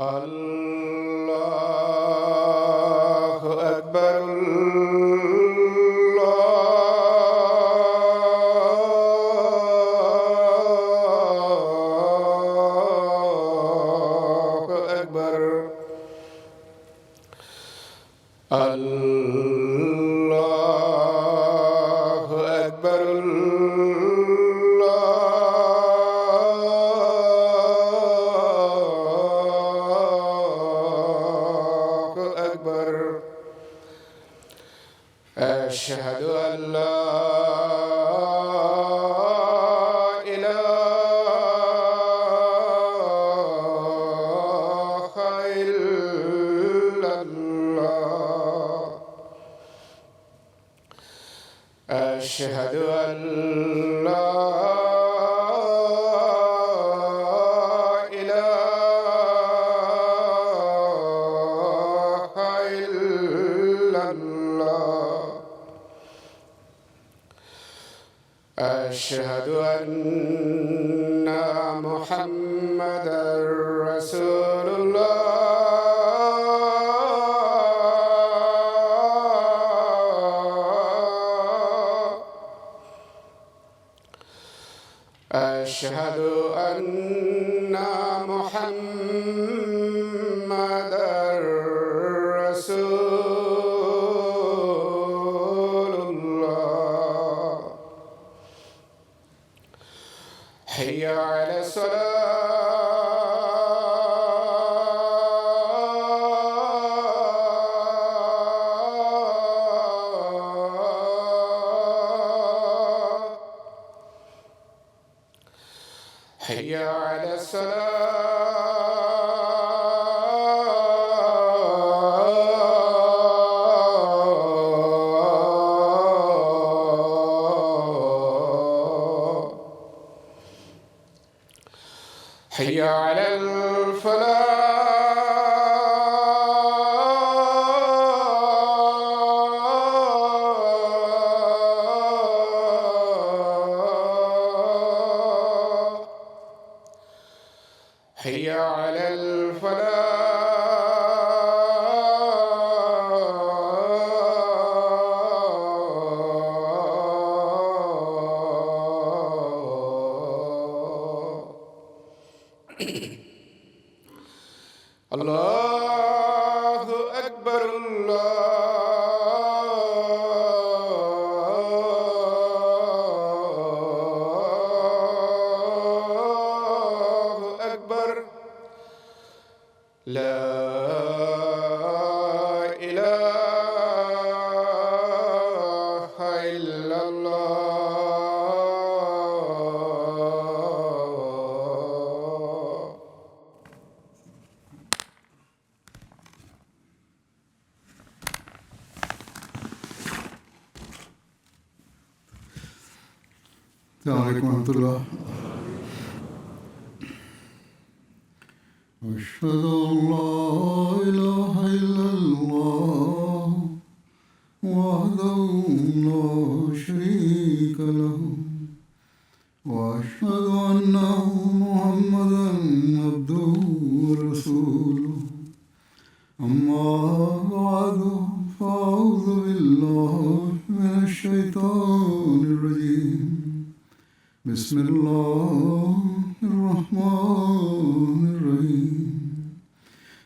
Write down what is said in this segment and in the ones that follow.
اللہ اکبر اللہ اکبر اللہ اکبر أشهد أن لا إله إلا الله أشهد أن لا إله إلا الله أشهد أن محمدًا رسول الله أشهد أن محمدًا رسول الله حي على الصلاة حي على الصلاة حي على الفلاح حي على الفلاح الله أكبر الله أكبر لا إله إلا الله السلام علیکم ورحمۃ اللہ. أشهد أن لا إله إلا الله وحده لا شريك له وأشهد أن محمدا عبده ورسوله أما بعد فأعوذ بالله من الشيطان الرجيم بسم الله الرحمن الرحيم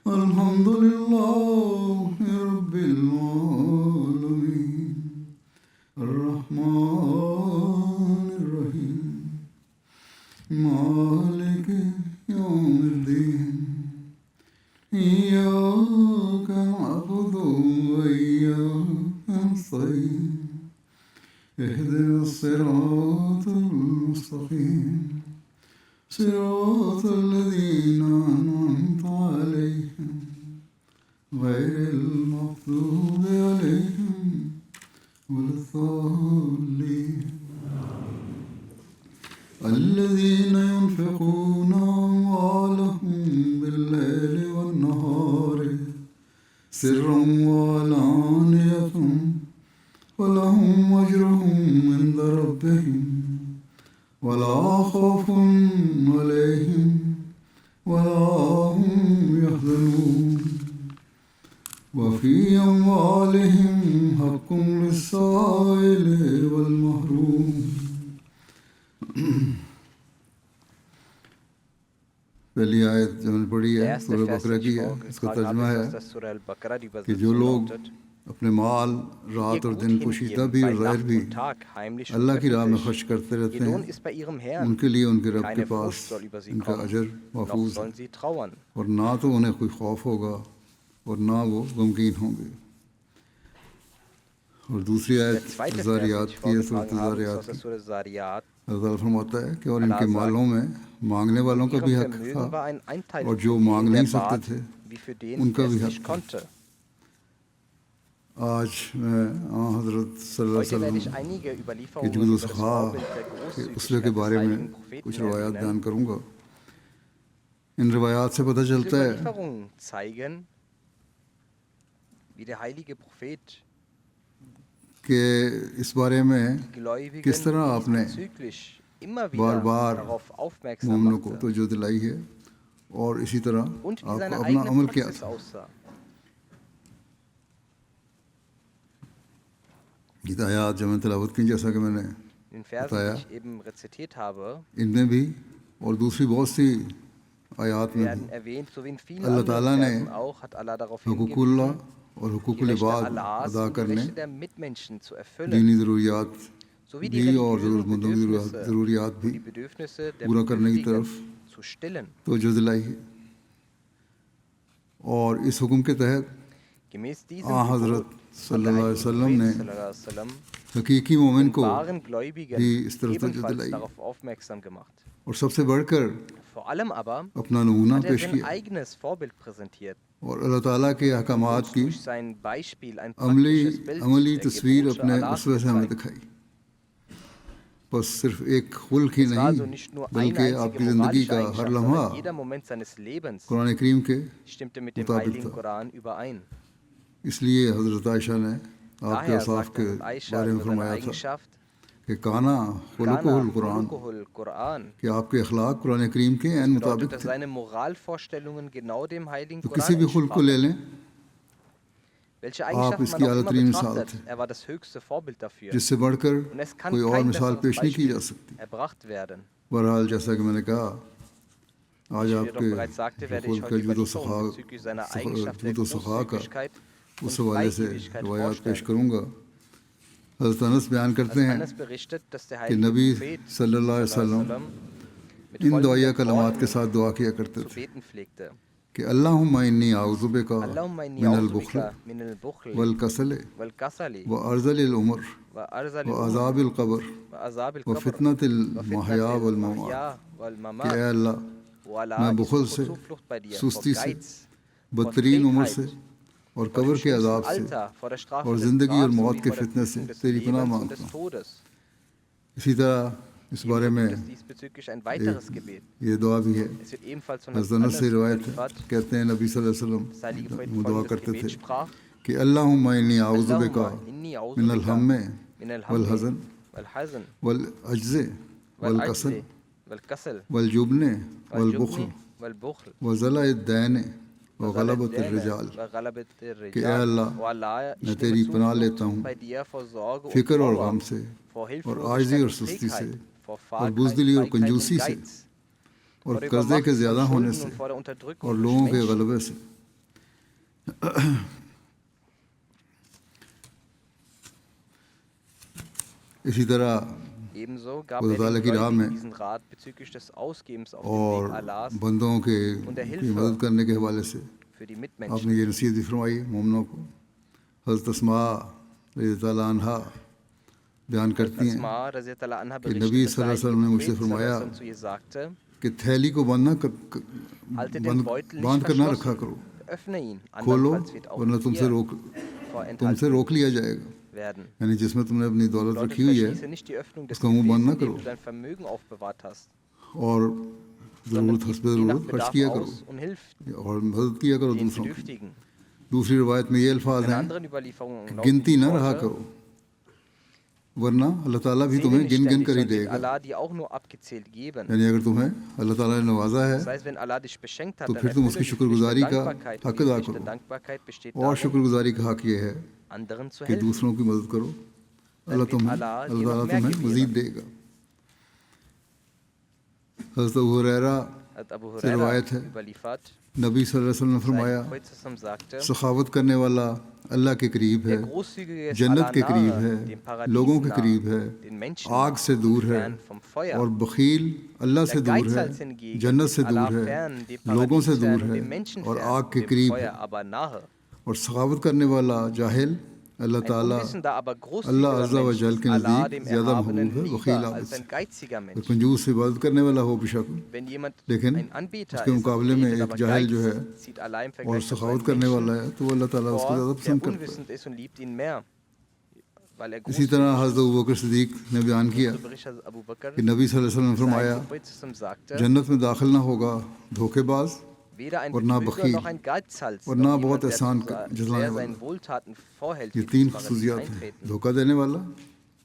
الحمد لله رب العالمين الرحمن الرحيم مالك يوم الدين إياك نعبد وإياك نستعين اهدنا الصراط المستقيم صراط الذين أنعمت غير المغضوب عليهم ولا الضالين الذين ينفقون أموالهم بالليل والنهار سرا وعلانية ولهم أجرهم عند ربهم ولا خوف عليهم ولا هم يحزنون وفي أموالهم حق للسائل والمحروم. پہلی آیت جو میں نے پڑھی ہے سورہ بقرہ کی ہے، اس کا ترجمہ ہے کہ جو لوگ اپنے مال رات اور دن پوشیدہ بھی اور ظاہر بھی اللہ کی راہ میں خرچ کرتے رہتے ہیں، ان کے لیے ان کے رب کے پاس ان کا اجر محفوظ ہے، اور نہ تو انہیں کوئی خوف ہوگا اور نہ وہ غمگین ہوں گے. اور دوسری آیت زاریات کی ہے، سورۃ الزاریات کی. اللہ تعالیٰ فرماتا ہے کہ اور ان کے مالوں میں مانگنے والوں کا بھی حق تھا اور جو مانگ نہیں سکتے تھے ان کا بھی حق تھا. آج میں حضرت صلی اللہ علیہ وسلم کے جود و سخا کے اسوے کے بارے میں کچھ روایات بیان کروں گا. ان روایات سے پتہ چلتا ہے کہ اس بارے میں کس طرح آپ نے بار بار مومنوں کو توجہ دلائی ہے اور اسی طرح آپ کو اپنا عمل کیا تھا. یہ آیات جو میں تلاوت کی جیسا کہ میں نے بتایا ان میں بھی اور دوسری بہت سی آیات میں بھی اللہ تعالیٰ نے حقوق اللہ اور حقوق العباد ادا کرنے، دینی ضروریات بھی اور ضرورت مندوں کی ضروریات بھی پورا کرنے کی طرف توجہ دلائی ہے. اور اس حکم کے تحت حضرت صلی اللہ علیہ وسلم نے حقیقی مومن کو بھی اس طرف توجہ دلائی اور سب سے بڑھ کر اپنا نمونہ پیش کیا اور اللہ تعالیٰ کے احکامات کی عملی تصویر اپنے اسوے سے ہمیں دکھائی. بس صرف ایک خلق ہی نہیں بلکہ آپ کی زندگی کا ہر لمحہ قرآن کریم کے مطابق تھا. اس لیے حضرت عائشہ نے آپ کے اوصاف کے بارے میں فرمایا تھا کہ کانا خلقہ القرآن، کہ آپ کے اخلاق قرآن کریم کے عین مطابق تھے. تو کسی بھی خلق کو لے لیں، آپ اس کی اعلیٰ ترین مثال تھے جس سے بڑھ کر کوئی اور مثال پیش نہیں کی جا سکتی. بہرحال جیسا کہ میں نے کہا، آج آپ کے خلق کا جود و سخا کا اس حوالے سے روایات پیش کروں گا. حضرت انس بیان کرتے ہیں کہ نبی صلی اللہ علیہ وسلم ان دعائیہ کلمات کے ساتھ دعا کیا کرتے تھے کہ اللہم انی اعوذ بک من البخل والکسل وارذل العمر وعذاب القبر وفتنۃ المحیا والممات. کہ اے اللہ، میں بخل سے، سستی سے، بدترین عمر سے اور قبر کے عذاب سے اور زندگی اور موت کے فتنے سے تیری پناہ مانگتا ہوں. اسی طرح اس بارے میں یہ دعا بھی ہے. حضرت انس سے روایت ہے، کہتے ہیں نبی صلی اللہ علیہ وسلم وہ دعا کرتے تھے کہ اللہم انی اعوذ بک من الہم والحزن والعجز والکسل والجبن والبخل وضلع الدین وغلبۃ الرجال. کہ اے اللہ، میں تیری پناہ لیتا ہوں فکر اور غم سے اور عاجزی اور سستی سے اور بزدلی اور کنجوسی سے اور قرضے کے زیادہ ہونے سے اور لوگوں کے غلبے سے. اسی طرح خدا تعالیٰ کی راہ میں اور بندوں کے مدد کرنے کے حوالے سے آپ نے یہ نصیحت بھی فرمائی مومنوں کو. حضرت اسماء رضی اللہ عنہا بیان کرتی ہیں کہ نبی صلی اللہ علیہ وسلم نے مجھ سے فرمایا کہ تھیلی کو باندھ کر نہ رکھا کرو öffne ihn, کھولو andernfalls wird auch ورنہ تم سے vorenthalten روک لیا جائے گا. werden. یعنی جس میں تم نے اپنی دولت Bedeutet, رکھی ہوئی ہے verschließe nicht die Öffnung des اس کا منہ بند Gefäßes, نہ in dem کرو du dein Vermögen aufbewahrt hast, اور sondern ضرورت gib حسب je nach ضرورت خرچ Bedarf کیا کرو aus und hilf اور مدد کیا کرو den دوسروں کی. Bedürftigen. دوسری روایت میں یہ الفاظ In ہیں anderen Überlieferungen کہ lauten گنتی die نہ رہا Worte, کرو ورنہ اللہ تعالیٰ بھی zähle تمہیں nicht گن ständig, کر ہی sonst دے wird گا. Allah dir auch nur abgezählt geben. یعنی اگر تمہیں اللہ تعالیٰ نے نوازا ہے Das heißt, wenn Allah dich beschenkt hat, تو dann پھر تم اس erfülle کی die شکر Pflicht der گزاری کا Dankbarkeit. Und حق die ادا Pflicht der کرو. Dankbarkeit besteht اور شکر darin, گزاری کا حق یہ ہے anderen zu کہ helfen. دوسروں کی مدد کرو. اللہ wird Allah dir noch mehr تمہیں مزید gewähren. دے گا. حضرت ابو ہریرہ Hat Abu سے روایت ہے überliefert, نبی صلی اللہ علیہ وسلم نے فرمایا sein Prophet sagte, سخاوت کرنے والا اللہ کے قریب ہے, der Großzügige ist جنت Allah کے قریب nahe, ہے, dem Paradies لوگوں کے nahe, قریب ہے, den Menschen آگ nahe, سے دور ہے, fern vom Feuer. اور بخیل اللہ سے Der دور ہے, Geizhals hingegen جنت سے ist دور Allah ہے, fern, dem لوگوں سے Paradies دور fern und ہے, dem Menschen اور fern, آگ کے dem قریب ہے. Feuer aber nahe. اور سخاوت کرنے والا جاہل اللہ Ein تعالیٰ unwissender, aber اللہ großzügiger عز و Mensch جل ist کے Allah نزدیک dem زیادہ Erhabenen محبوب ہے lieber بخیل als عابد سے. ein geiziger اور Mensch. کنجوس سے عبادت کرنے والا ہو بے شک, Wenn jemand لیکن ein Anbeter اس کے ist, مقابلے میں betet, ایک aber جاہل جو ہے Geiz zieht Allah im اور Vergleich zu سخاوت einem کرنے Menschen والا ہے تو اللہ تعالیٰ اس کو زیادہ vor, der پسند کرتا ہے. unwissend ist und liebt ihn mehr, weil er اسی طرح großzügig حضرت ist. ابوبکر صدیق نے بیان کیا So berichtet Abu Bakr, کہ نبی صلی اللہ علیہ وسلم نے فرمایا sein Prophet sagte, جنت میں داخل نہ ہوگا دھوکے باز weder ein اور نہ Betrüger بخیل noch ein Geizhals, اور noch نہ jemand, بہت der احسان zu جتلانے sehr والا. seinen Wohltaten vorhält, یہ wird تین ins Paradies خصوصیات ہیں, eintreten. دھوکہ دینے والا,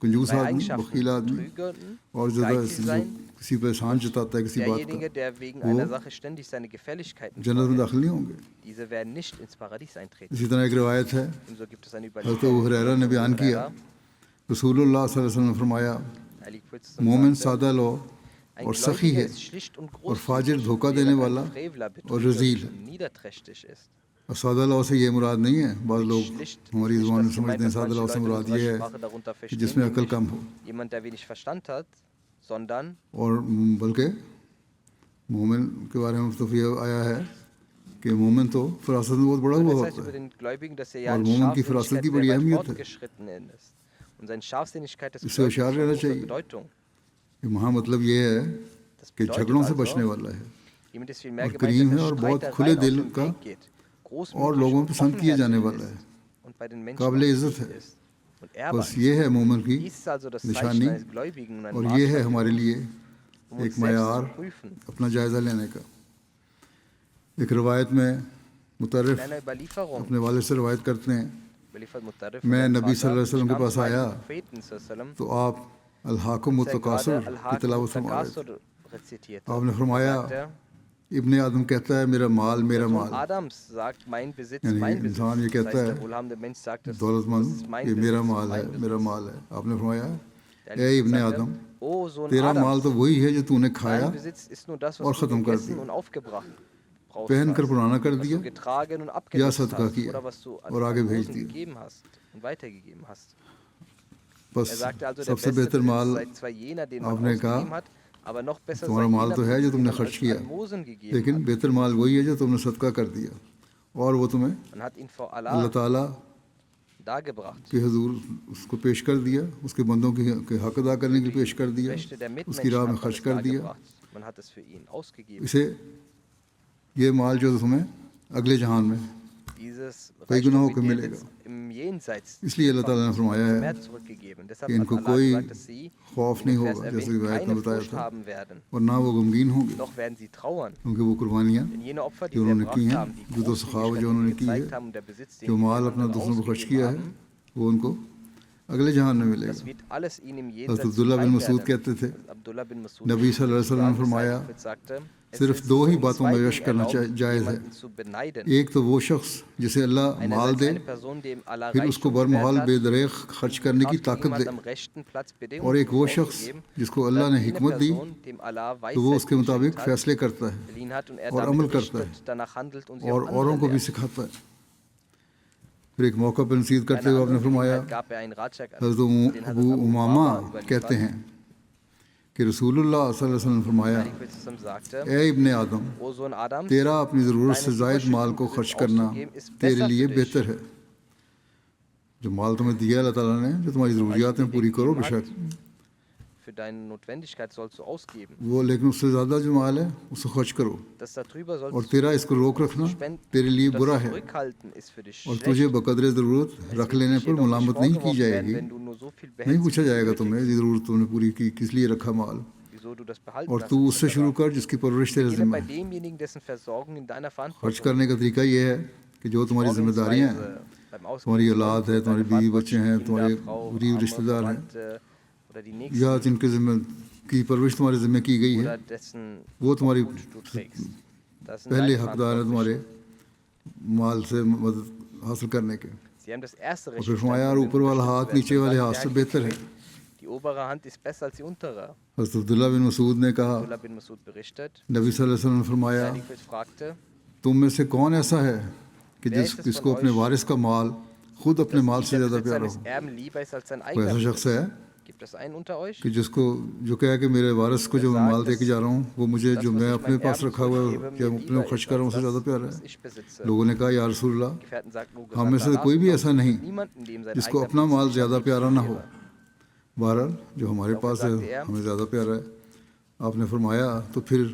کنجوس Drei آدمی, Eigenschaften: بخیل آدمی, Betrügen, اور زیادہ geizig جو sein, کسی پہ احسان جتاتا ہے کسی بات derjenige, کا, der wegen وہ einer Sache ständig seine Gefälligkeiten جنت میں vorhält. داخل نہیں ہوں گے. Diese werden nicht ins Paradies eintreten. اسی طرح ایک روایت ہے Ebenso gibt es eine حضرت ابو Überlieferung. ہریرہ نے بیان کیا رسول اللہ صلی اللہ علیہ وسلم نے فرمایا Heilig Prophet مومن sagte, سادہ لو ein اور سخی Gläubiger ہے, ist schlicht und اور فاجر großzügig, دھوکہ دینے während والا ein Frevler اور betrügerisch رذیل ہے. und niederträchtig ist. اور سادہ لو سے یہ مراد نہیں ہے, بعض لوگ Schlicht ہماری ist nicht زبان میں das سمجھتے gemeint, ہیں was سادہ manche لو سے Leute in مراد unserer یہ ہے Sprache darunter کہ جس verstehen, میں عقل nämlich کم ہو, jemand, der wenig Verstand hat, sondern اور بلکہ مومن کے بارے میں تو یہ آیا ہے کہ مومن تو فراست میں بہت بڑا ہوا das heißt ہوتا über ہے. den Gläubigen, dass er ja اور in مومن کی فراست Scharfsinnigkeit کی sehr بڑی weit اہمیت ہے. fortgeschritten ist. Und seine Scharfsinnigkeit des اس سے Gläubigen ہوشیار ist رہنا von großer چاہیے. Bedeutung. کہ وہاں مطلب یہ ہے Das کہ bedeutet جھگڑوں سے also, بچنے والا ہے jemand ist vielmehr اور gemeint, کریم der ہے اور بہت Streitereien کھلے auf دل den کا Weg geht, اور großmütig لوگوں und پسند کیے جانے offenherzig والا ہے. ist und bei den Menschen قابل auch عزت beliebt ہے. ist und بس ehrbar یہ ist. ہے مومن کی Dies ist also das نشانی, Zeichen eines Gläubigen und ein اور یہ ہے Maßstab, ہمارے لیے um uns ایک selbst معیار zu prüfen. اپنا جائزہ لینے کا. ایک روایت میں مترف In einer Überlieferung اپنے والد سے روایت کرتے ہیں überliefert Mutarrif میں von seinem نبی صلی اللہ علیہ Vater, وسلم کے ich kam پاس zum آیا heiligen Propheten sallallahu alaihi wasallam, تو آپ الحاکم als er متکاثر gerade کی تلاوت فرما رہے تھے. Al-Hakum rezitierte. آپ نے فرمایا Sagt er, ابن آدم کہتا ہے میرا مال میرا der Sohn مال, Adams sagt, mein Besitz, یعنی mein Besitz. انسان یہ Das کہتا heißt, ہے der wohlhabende Mensch sagt, das دولت ist مند mein یہ میرا Besitz, مال ہے mein میرا Besitz. مال ہے. آپ نے فرمایا Der اے Heilige ابن Prophet آدم sagte, O Sohn تیرا مال تو Adams, وہی ہے جو تو نے کھایا dein Besitz ist nur das, اور was du ختم کر gegessen دیا, und aufgebracht brauchst, پہن کر پرانا کر was دیا du getragen und یا abgenutzt صدقہ hast کیا oder was du an اور آگے بھیج Almosen دیا. gegeben hast und weitergegeben hast. بس sagte also, der سب سے beste بہتر Besitz مال sei zwar jener, den آپ man نے کہا ausgegeben hat, aber noch besser sei تمہارا مال jener تو ہے جو Besitz, تم den نے man خرچ als کیا, Almosen gegeben لیکن hat. بہتر مال وہی ہے جو تم نے صدقہ کر دیا اور وہ تمہیں Man hat ihn vor اللہ Allah تعالیٰ dargebracht. کے حضور اس کو پیش کر دیا, اس کے بندوں کے حق ادا کرنے کے لیے پیش کر دیا, Rechte der اس کی راہ Mitmenschen میں hat man خرچ es کر دیا. dargebracht. Man hat es für ihn ausgegeben. اسے یہ مال جو تمہیں اگلے جہان میں Dieses کئی گناہوں Reichtum کو wird ملے dir گا. jetzt im Jenseits اس لیے اللہ تعالیٰ نے فرمایا ہے mehr zurückgegeben. Deshalb کہ ان hat کو Allah کوئی gesagt, dass sie, خوف wie نہیں im Vers ہوگا جیسے erwähnt, روایت میں keine بتایا Furcht تھا, haben werden. اور نہ وہ غمگین ہوں گے, Doch werden sie trauern. کیونکہ وہ قربانیاں Denn jene Opfer, die جو sie انہوں نے کی erbracht ہیں, haben, die جو تو سخاوت Großzügigkeit, جو انہوں die نے sie کی ہے, gezeigt haben und der Besitz, den جو sie مال für اپنا andere دوسروں کو خرچ ausgegeben کیا ہے, haben, وہ ان کو اگلے جہان میں ملے das گا. wird alles ihnen im حضرت Jenseits عبداللہ بن zuteil مسعود werden. کہتے تھے Abdullah bin Mas'ud نبی صلی اللہ علیہ وسلم نے فرمایا sagte, es صرف ist دو ہی um باتوں zwei میں Dinge یش کرنا erlaubt, جائز ہے. jemanden zu beneiden. ایک تو وہ شخص جسے اللہ مال Einerseits دے, eine Person, dem Allah پھر اس کو Reichtum برمحال gewährt بے hat, دریغ خرچ کرنے کی Kraft طاقت دے, jemand am rechten Platz اور ایک وہ bedingungslos شخص auszugeben, جس کو und اللہ dann نے jene حکمت دی Person, dem Allah تو وہ اس Weisheit کے مطابق geschenkt hat, فیصلے کرتا ہے verliehen hat und er اور عمل damit کرتا ہے richtet, danach handelt und sie اور auch اوروں andere کو بھی lernt. سکھاتا ہے. پھر ایک موقع پر نصیحت کرتے Einer ہوئے آپ نے anderen فرمایا, Gelegenheit gab einen Ratschlag an, حضرت den ابو Hazrat Abu امامہ Umama کہتے überliefert. ہیں کہ رسول اللہ صلی اللہ علیہ وسلم نے فرمایا, Heilige Prophet sagte, اے ابن آدم, O Sohn Adams, تیرا اپنی ضرورت سے deinen زائد مال کو überschüssigen خرچ Besitz کرنا auszugeben, ist تیرے besser لیے für dich. بہتر ہے. جو مال تمہیں دیا اللہ تعالیٰ نے, جو تمہاری ضروریات ہیں پوری کرو بے شک, für deine Notwendigkeit sollst du ausgeben. وہ لیکن اس سے زیادہ جو مال ہے اس کو خرچ کرو، Das darüber اور sollst تیرا اس کو روک رکھنا du spenden. تیرے لیے Das برا ہے، Zurückhalten ist für dich اور schlecht. تجھے بقدر ضرورت Es رکھ wird لینے dich پر jedoch nicht ملامت نہیں کی vorgeworfen جائے werden, گی، wenn du nur so viel نہیں behältst, پوچھا wie du جائے گا تمہیں benötigst. یہ ضرورت تم نے پوری کی، کس لیے رکھا مال، Wieso du das behalten اور hast, تو اس سے etc. شروع کر جس کی پرورش تیرے Beginne ذمہ bei ہے۔ demjenigen, dessen Versorgung in deiner خرچ Verantwortung کرنے liegt. کا طریقہ یہ ہے کہ جو تمہاری ذمہ داریاں ہیں، Vorgehensweise beim Ausgeben تمہاری des اولاد Geldes ہے، sind تمہارے deine بیوی بچے ہیں، Verantwortlichen تمہارے Kinder, Frau, غریب Arme, رشتہ دار ہیں، Verwandte oder die یا Nächsten جن کے ذمہ کی پرورش تمہارے ذمہ کی گئی ہے، oder dessen وہ تمہاری Obhut du trägst. Das sind پہلے deine حقدار ہیں تمہارے Verantwortlichen. مال سے مدد حاصل کرنے کے۔ Sie haben das erste اور Recht, پھر فرمایا اور von اوپر wem والا unterstützt ہاتھ werden. نیچے Dann والے sagt ہاتھ der سے Heilige بہتر ہے۔ Prophet, Die obere Hand ist besser als die untere. حضرت عبداللہ بن مسعود نے کہا، Abdullah bin Masud berichtet. نبی صلی اللہ علیہ وسلم نے Der فرمایا، Heilige Prophet fragte, تم میں سے کون ایسا ہے کہ Wer ist es جس von کو اپنے euch, وارث کا مال خود اپنے dass مال ihm سے der زیادہ Besitz پیارا seines ہو؟ Erben lieber ist als sein کوئی eigener ایسا شخص Besitz? ہے Gibt es einen unter euch? کہ جس کو جو کہا کہ میرے وارث کو جو میں مال دے کے جا رہا ہوں وہ مجھے Das, جو was میں ich اپنے meinem پاس Erben رکھا ہوا ہے zurückgebe, یا mir اپنے lieber خرچ ist کر رہا ہوں als اس سے زیادہ das, پیارا was ہے۔ ich besitze. لوگوں نے کہا یا رسول اللہ، Gefährten sagten, "O ہم میں Gesandter سے Allah, کوئی بھی glaubst ایسا du نہیں niemanden, dem sein جس کو eigener اپنا Besitz مال nicht زیادہ am پیارا liebsten نہ ہو۔ wäre." بہرحال جو ہمارے پاس ہے ہمیں زیادہ پیارا ہے۔ آپ نے فرمایا تو پھر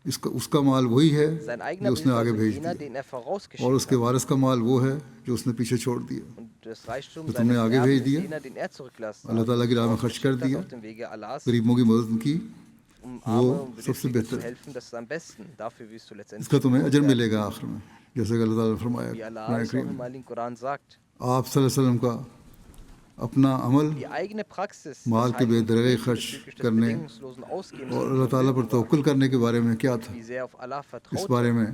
اس کا مال وہی ہے Sein جو eigener اس نے Besitz آگے also بھیج jener, دیا، den er اور vorausgeschickt اس کے hat. وارث کا مال وہ ہے جو اس نے پیچھے چھوڑ دیا۔ Und das Reichtum جو تم نے seines آگے Erbes بھیج ist دیا، jener, den er zurückgelassen اللہ hat, تعالیٰ کی راہ میں خرچ کر vorausgeschickt hat دیا، auf dem Wege Allahs, غریبوں کی مدد کی، um وہ Arme und سب سے Bedürftige zu بہتر ہے۔ helfen. Das ist am besten. Dafür wirst du us letztendlich کا تمہیں belohnt اجر werden. ملے گا آخر میں، جیسے کہ اللہ تعالیٰ نے فرمایا Wie Allah قرآن es auch کریم im Heiligen Koran sagt. آپ صلی اللہ علیہ وسلم کا اپنا عمل Die eigene Praxis مال des کے بے Heiligen درگے Propheten خرچ bezüglich des کرنے bedingungslosen Ausgebens اور von اللہ تعالیٰ پر Vermögen war. توکل کرنے کے بارے میں کیا تھا، Wie sehr auf Allah اس vertraute. بارے میں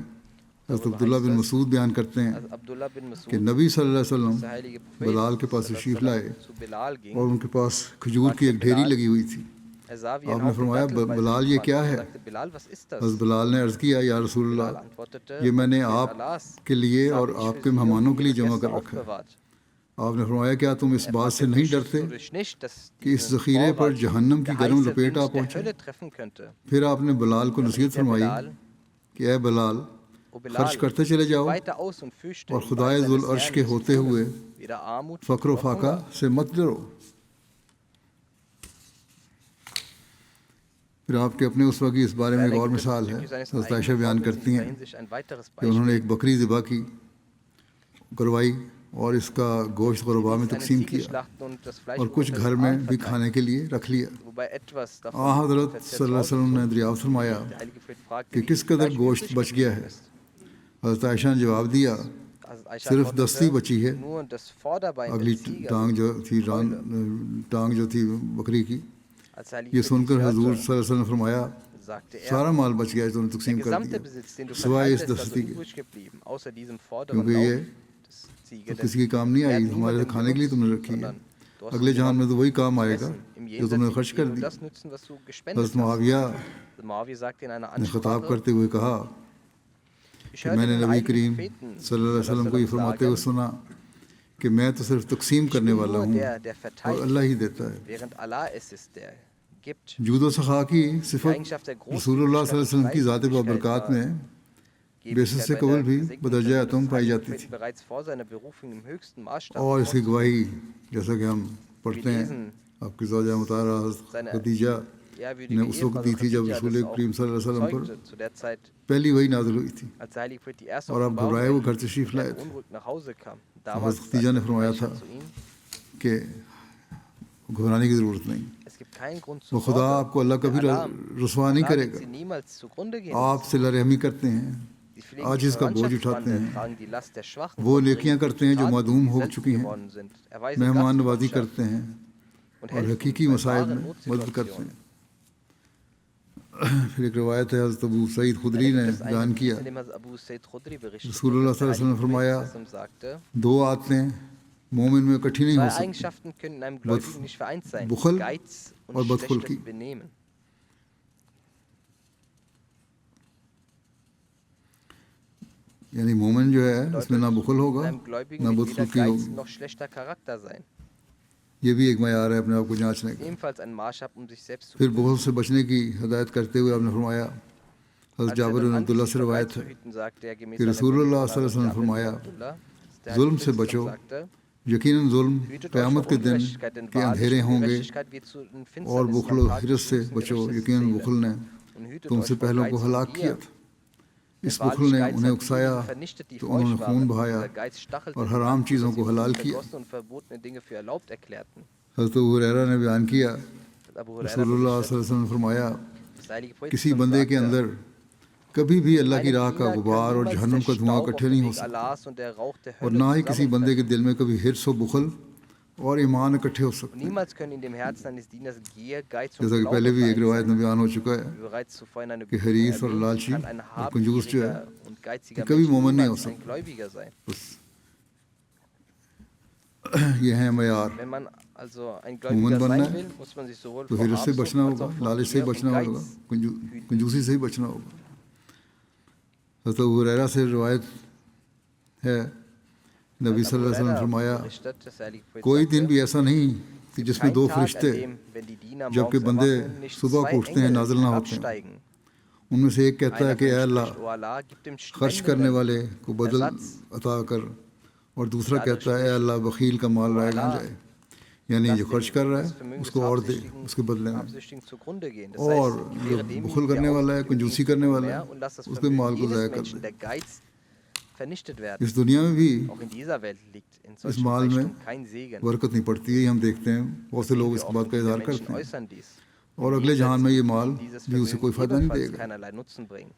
حضرت عبداللہ بن مسعود بیان کرتے ہیں Also Abdullah bin Masud, کہ نبی صلی اللہ علیہ der وسلم heilige Prophet, بلال کے پاس sallallahu تشریف alaihi لائے wasallam, zu Bilal ging. اور ان کے پاس کھجور کی ایک ڈھیری لگی ہوئی تھی۔ Er sah, wie آپ ein نے Haufen فرمایا Datteln bei بلال sich یہ fand. کیا Er ہے؟ sagte, Bilal, was ist das? حضرت بلال نے عرض کیا یا رسول Bilal اللہ، antwortete, یہ میں نے "Befehl آپ Allahs, کے لیے das اور habe ich آپ für کے Sie und مہمانوں کے لیے Ihre جمع Gäste کر رکھا ہے۔ aufbewahrt." آپ نے فرمایا کیا تم اس Er بات سے fragte, نہیں fürchtest ڈرتے du dich nicht, dass کہ اس diesen ذخیرے پر Vorrat جہنم کی der گرم heiße لپیٹ آ Wind der پہنچے؟ Hölle treffen könnte? پھر آپ نے بلال کو نصیحت Der فرمائی Bilal, کہ اے بلال "O خرچ Bilal, کرتے چلے جاؤ weiter aus und fürchte اور im خدائے Band ذو seines العرش Herrn کے des ہوتے ہوئے Todes, weder Armut فقر و noch فاقہ Hunger." سے مت ڈرو۔ پھر آپ کے اپنے اسوہ کی اس بارے میں ایک اور مثال ہے، حضرت عائشہ بیان کرتی ہیں کہ انہوں نے ایک بکری ذبح کی کروائی اور اس کا گوشت غربا میں تقسیم کیا اور کچھ گھر میں بھی کھانے کے لیے رکھ لیا۔ حضرت صلی اللہ علیہ وسلم نے دریافت فرمایا کہ کس قدر گوشت بچ گیا ہے؟ حضرت عائشہ نے جواب دیا صرف دستی بچی ہے، اگلی ٹانگ جو تھی بکری کی۔ یہ سن کر حضور صلی اللہ علیہ وسلم نے فرمایا سارا مال بچ گیا ہے جو نے تقسیم کر دیا سوائے اس دستی کے، کیونکہ یہ تو کسی کے کام نہیں آئی، ہمارے کھانے کے لیے تم نے رکھی ہے، اگلے جہان میں تو وہی کام آئے گا جو تم نے خرچ کر دی۔ حضرت معاویہ نے خطاب کرتے ہوئے کہا کہ میں نے نبی کریم صلی اللہ علیہ وسلم کو یہ فرماتے ہوئے سنا کہ میں تو صرف تقسیم کرنے والا ہوں اور اللہ ہی دیتا ہے۔ جود و سخا کی صفت رسول اللہ صلی اللہ علیہ وسلم کی ذات بابرکات میں بیسس سے قبل بھی بدرجہ اتم پائی جاتی تھی، اور اس کی گواہی جیسا کہ ہم پڑھتے ہیں آپ کی زوجہ مطہرہ حضرت خدیجہ نے اس وقت دی تھی جب رسول کریم صلی اللہ علیہ وسلم پر پہلی وحی نازل ہوئی تھی اور آپ گھبرائے وہ گھر تشریف لائے تھے۔ حضرت خدیجہ نے فرمایا تھا کہ گھبرانے کی ضرورت نہیں، وہ خدا آپ کو اللہ کبھی رسوا نہیں کرے گا۔ آپ صلہ رحمی کرتے ہیں، عاجز کا بوجھ اٹھاتے ہیں، وہ نیکیاں کرتے ہیں جو معدوم ہو چکی ہیں، مہمان نوازی کرتے ہیں اور حقیقی مصائب میں مدد کرتے ہیں۔ پھر ایک روایت ہے حضرت ابو سعید خدری نے بیان کیا رسول اللہ صلی اللہ علیہ وسلم نے فرمایا دو عادتیں مومن میں اکٹھی نہیں ہو سکتی، بخل اور بدخلقی۔ یعنی مومن جو ہے اس میں نہ بخل ہوگا نہ بدخلقی ہوگی۔ یہ بھی ایک معیار ہے اپنے آپ کو جانچنے کا۔ پھر بخل سے بچنے کی ہدایت کرتے ہوئے آپ نے فرمایا، حضرت جابر بن عبداللہ سے روایت ہے کہ رسول اللہ صلی اللہ علیہ وسلم نے فرمایا ظلم سے بچو یقیناً ظلم Hütet euch vor قیامت کے دن Ungerechtigkeit, denn کے wahrlich اندھیرے ہوں گے، Ungerechtigkeit wird zu den اور Finsternissen بخل am و Tag حرص سے des Jüngsten بچو، Gerichtes یقیناً zählen. بخل نے Und hütet تم euch سے vor پہلوں کو Geiz und ہلاک کیا Gier. تھا، Denn اس بخل نے wahrlich Geiz انہیں hat اکسایا diejenigen vernichtet, die تو انہوں نے feucht خون waren. بہایا Dieser Geiz stachelte اور sie حرام an, چیزوں sodass کو sie حلال Blut کیا۔ vergossen und verbotene Dinge für erlaubt erklärten. حضرت ابو ہریرہ نے بیان کیا Abu Huraira رسول اللہ صلی اللہ berichtet, علیہ وسلم نے فرمایا dass der heilige Prophet کسی بندے کے sagte, اندر کبھی بھی اللہ کی einem راہ کا Diener غبار kann اور niemals جہنم der کا دھواں Staub auf اکٹھے dem نہیں ہو Weg سکتے، Allahs und der Rauch der اور Hölle نہ ہی کسی بندے کے zusammentreffen. دل میں کبھی حرص و بخل اور ایمان اکٹھے ہو Und سکتے ہیں، niemals können in dem Herzen eines Dieners Gier, Geiz und جیسا کہ پہلے Glaube بھی ایک vereint روایت میں sein. بیان ہو چکا ہے Wie bereits zuvor in einer کہ Überlieferung حریص اور erwähnt, لالچی kann ein اور کنجوس جو ہے habgieriger und یہ geiziger کبھی Mensch مومن نہیں ہو niemals ein سکتا۔ Gläubiger sein. بس یہ ہے معیار، Wenn man also ein مومن Gläubiger بننا sein ہے will, muss man sich sowohl تو vor حرص سے بچنا Habsucht als ہوگا، auch vor لالچ سے Gier und بچنا ہوگا، Geiz کنجوسی سے ہی بچنا ہوگا۔ حضرت ابو ہریرہ سے روایت ہے نبی صلی اللہ علیہ وسلم نے فرمایا berichtet, dass der heilige Prophet کوئی دن sagte, بھی ایسا نہیں کہ جس میں kein دو Tag, فرشتے an dem, wenn die Diener جبکہ morgens بندے erwachen, nicht صبح کو zwei اٹھتے ہیں Engel نازل نہ ہوتے ہیں، herabsteigen. ان میں سے ایک کہتا ہے Einer کہ اے von ihnen اللہ spricht, O Allah, gib dem خرچ کرنے Spendenden والے کو بدل Ersatz. عطا کر، اور دوسرا Der andere کہتا ہے اے اللہ بخیل کا مال O رائے گاں Allah, جائے، یعنی lass جو خرچ کر رہا das ہے Vermögen اس des کو اور دے اس کے بدلے میں، Habsüchtigen zugrunde gehen. Das اور heißt, جو gewähre بخل demjenigen, کرنے der والا ہے، ausgibt, کنجوسی ihm کرنے noch والا ہے، mehr und lass das اس کے Vermögen مال کو jenes ضائع کر Menschen, دے۔ der Geiz, vernichtet werden. اس دنیا میں بھی Auch in dieser Welt liegt in us solchem مال میں Reichtum kein Segen. برکت نہیں پڑتی ہے، یہ ہم دیکھتے ہیں بہت سے Sehen لوگ wir اس oft, بات und کا diese اظہار Menschen کرتے ہیں، äußern dies. اور Im اگلے جہان میں یہ مال Jenseits wird dieses بھی اسے کوئی Vermögen فائدہ نہیں دے ebenfalls گا۔ keinerlei Nutzen bringen.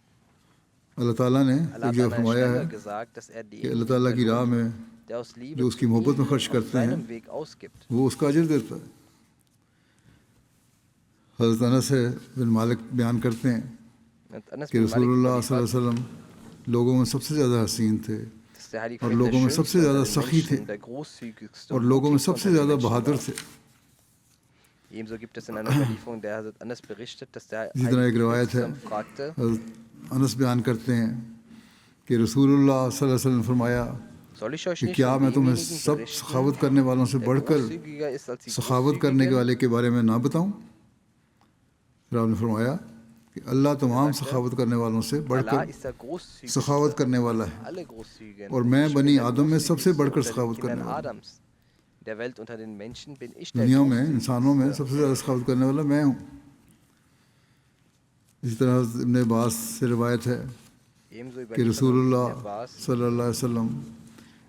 اللہ تعالیٰ نے Allah ایک hat جگہ an einer فرمایا ہے Stelle gesagt, dass er کہ اللہ denjenigen تعالیٰ کی راہ belohnt, میں der aus Liebe جو اس zu کی محبت میں ihm خرچ auf کرتے ہیں seinem Weg ausgibt. وہ اس کا اجر دیتا ہے۔ حضرت انس بن مالک بیان کرتے ہیں Und Anas کہ bin رسول Malik اللہ صلی اللہ überliefert, علیہ وسلم لوگوں میں سب سے زیادہ حسین تھے، dass der Heilige اور Prophet لوگوں der میں سب سے Schönste زیادہ unter den سخی تھے، Menschen, der Großzügigste اور und لوگوں میں Mutigste سب سے unter den زیادہ Menschen بہادر war. تھے۔ Ebenso gibt es in einer Überlieferung, der Hazrat Anas berichtet, dass der اسی طرح ایک Heilige روایت ہے، Prophet fragte, حضرت انس بیان کرتے ہیں کہ رسول اللہ صلی اللہ علیہ وسلم نے فرمایا soll ich euch کہ nicht کیا von میں تمہیں demjenigen سب berichten, سخاوت کرنے والوں سے der بڑھ کر großzügiger ist als die سخاوت کرنے Großzügigen? والے کے بارے میں نہ بتاؤں؟ پھر آپ نے فرمایا کہ اللہ تمام سخاوت کرنے والوں سے بڑھ Allah کر ist der Großzügigste سخاوت کرنے والا ہے، alle Großzügigen. اور Und میں ich بنی bin der آدم میں سب سے بڑھ کر Großzügigste unter سخاوت den کرنے Kindern والا ہوں۔ Adams. In der Welt unter den Menschen bin ich der دنیا میں انسانوں میں Großzügigste. سب سے زیادہ سخاوت کرنے والا میں ہوں۔ اسی طرح ابن عباس سے روایت ہے Ebenso کہ überliefert رسول uns Ibn اللہ Abbas, صلی اللہ علیہ وسلم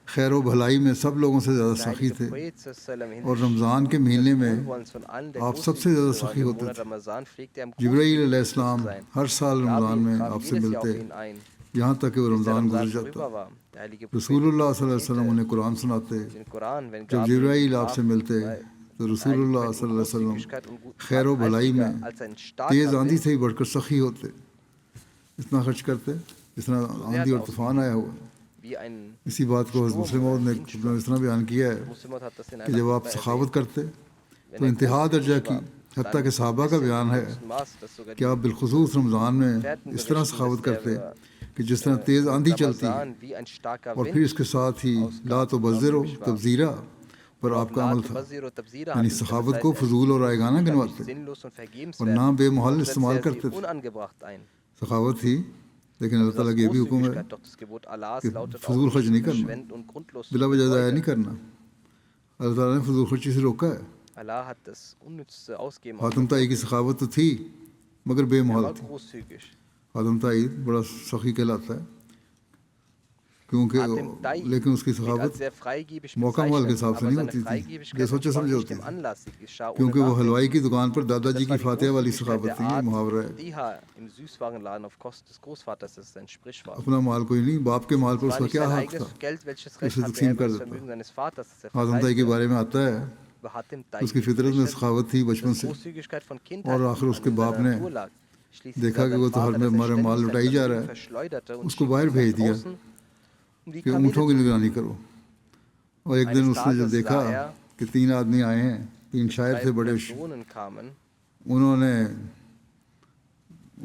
خیر و بھلائی میں سب لوگوں سے زیادہ der سخی heilige تھے، Prophet sallallahu اور alaihi wasallam رمضان کے مہینے میں Wohlwollens von allen der آپ سب سے زیادہ Großzügigste war. سخی Im ہوتے Monat تھے۔ Ramazan pflegte er am جبرائیل علیہ großzügigsten zu السلام sein. ہر سال رمضان میں Gabriel آپ سے traf jedes Jahr ملتے auf ihn ein, یہاں تک کہ وہ bis der رمضان گزر Ramazan جاتا۔ vorüber war. Der heilige رسول Prophet اللہ صلی اللہ علیہ وسلم erzählte انہیں قرآن سناتے، den Koran, wenn جب Gabriel جبرائیل ihn آپ سے traf, ملتے weil تو der رسول heilige اللہ Prophet صلی اللہ علیہ وسلم Großzügigkeit und خیر و بھلائی میں gewalthaltiger als ein تیز starker آندھی Wind. سے ہی بڑھ کر سخی ہوتے، اتنا خرچ کرتے جس طرح آندھی اور طوفان آیا ہوا۔ Wie ein اسی بات کو حضرت مسلم موعود نے اس طرح بیان کیا ہے Muslim hat das in کہ einer جب آپ Khutbah سخاوت erwähnt. کرتے Wenn تو er انتہا درجہ großzügig کی، war, حتیٰ dann کہ صحابہ کا bis بیان zum ہے höchsten Maß, dass sogar کہ die آپ بالخصوص رمضان میں Gefährten اس طرح berichten, سخاوت dass der کرتے کہ جس طرح تیز آندھی چلتی ہے، Ramazan wie ein starker اور پھر Wind اس کے ساتھ ہی لا تبذرو تبذیرہ پر آپ کا عمل تھا، یعنی سخاوت کو فضول اور رائگانہ گنواتے اور نہ بے محل استعمال کرتے تھے۔ سخاوت ہی، لیکن اللہ تعالیٰ کا یہ بھی حکم ہے کہ فضول خرچ نہیں کرنا، بلا وجہ ضائع نہیں کرنا۔ اللہ تعالیٰ نے فضول خرچی سے روکا ہے۔ Allah hat das unnütze Ausgeben Hatim تائی کی سخاوت تو تھی مگر بے محل war تھی۔ großzügig. حاتم تائی بڑا سخی کہلاتا ہے کیونکہ Hatem Tai لیکن اس کی wird سخاوت als sehr freigebig موقع مال کے bezeichnet, حساب سے aber نہیں seine ہوتی تھی، Freigebigkeit یہ سوچے war سمجھے nicht ہوتی im تھی، Anlass, sie geschah ohne کیونکہ وہ Nachdenken. حلوائی کی دکان پر دادا جی Das کی war die فاتحہ والی Großzügigkeit سخاوت der تھی، یہ محاورہ Art ہے۔ Diha im Süßwarenladen auf Kosten des Großvaters, das ist ein Sprichwort. اپنا مال کوئی نہیں، باپ کے مال پر Es اس war کا nicht کیا sein حق تھا؟ eigenes Geld, welches اسے Recht hatte تقسیم er کر über das دیتا۔ Vermögen seines Vaters, das er Hatim تائی کے verteilte. بارے میں آتا ہے Über Hatem Tai اس کی wird فطرت میں berichtet, سخاوت تھی بچپن dass سے، Großzügigkeit von Kindheit اور an آخر اس کے in باپ seiner نے Natur lag. Schließlich دیکھا sah کہ sein وہ تو Vater, ہر dass er ہمارے مال ständig لٹائی sein جا رہا Vermögen ہے، verschleuderte und اس کو schickte باہر ihn بھیج nach دیا draußen, um die کہ Kamele اونٹوں کی zu نگرانی züchten. کرو۔ اور ایک دن Eines اس نے جب Tages دیکھا sah er, کہ 3 آدمی آئے ہیں، 3 شاعر تھے drei بڑے، Personen kamen, انہوں نے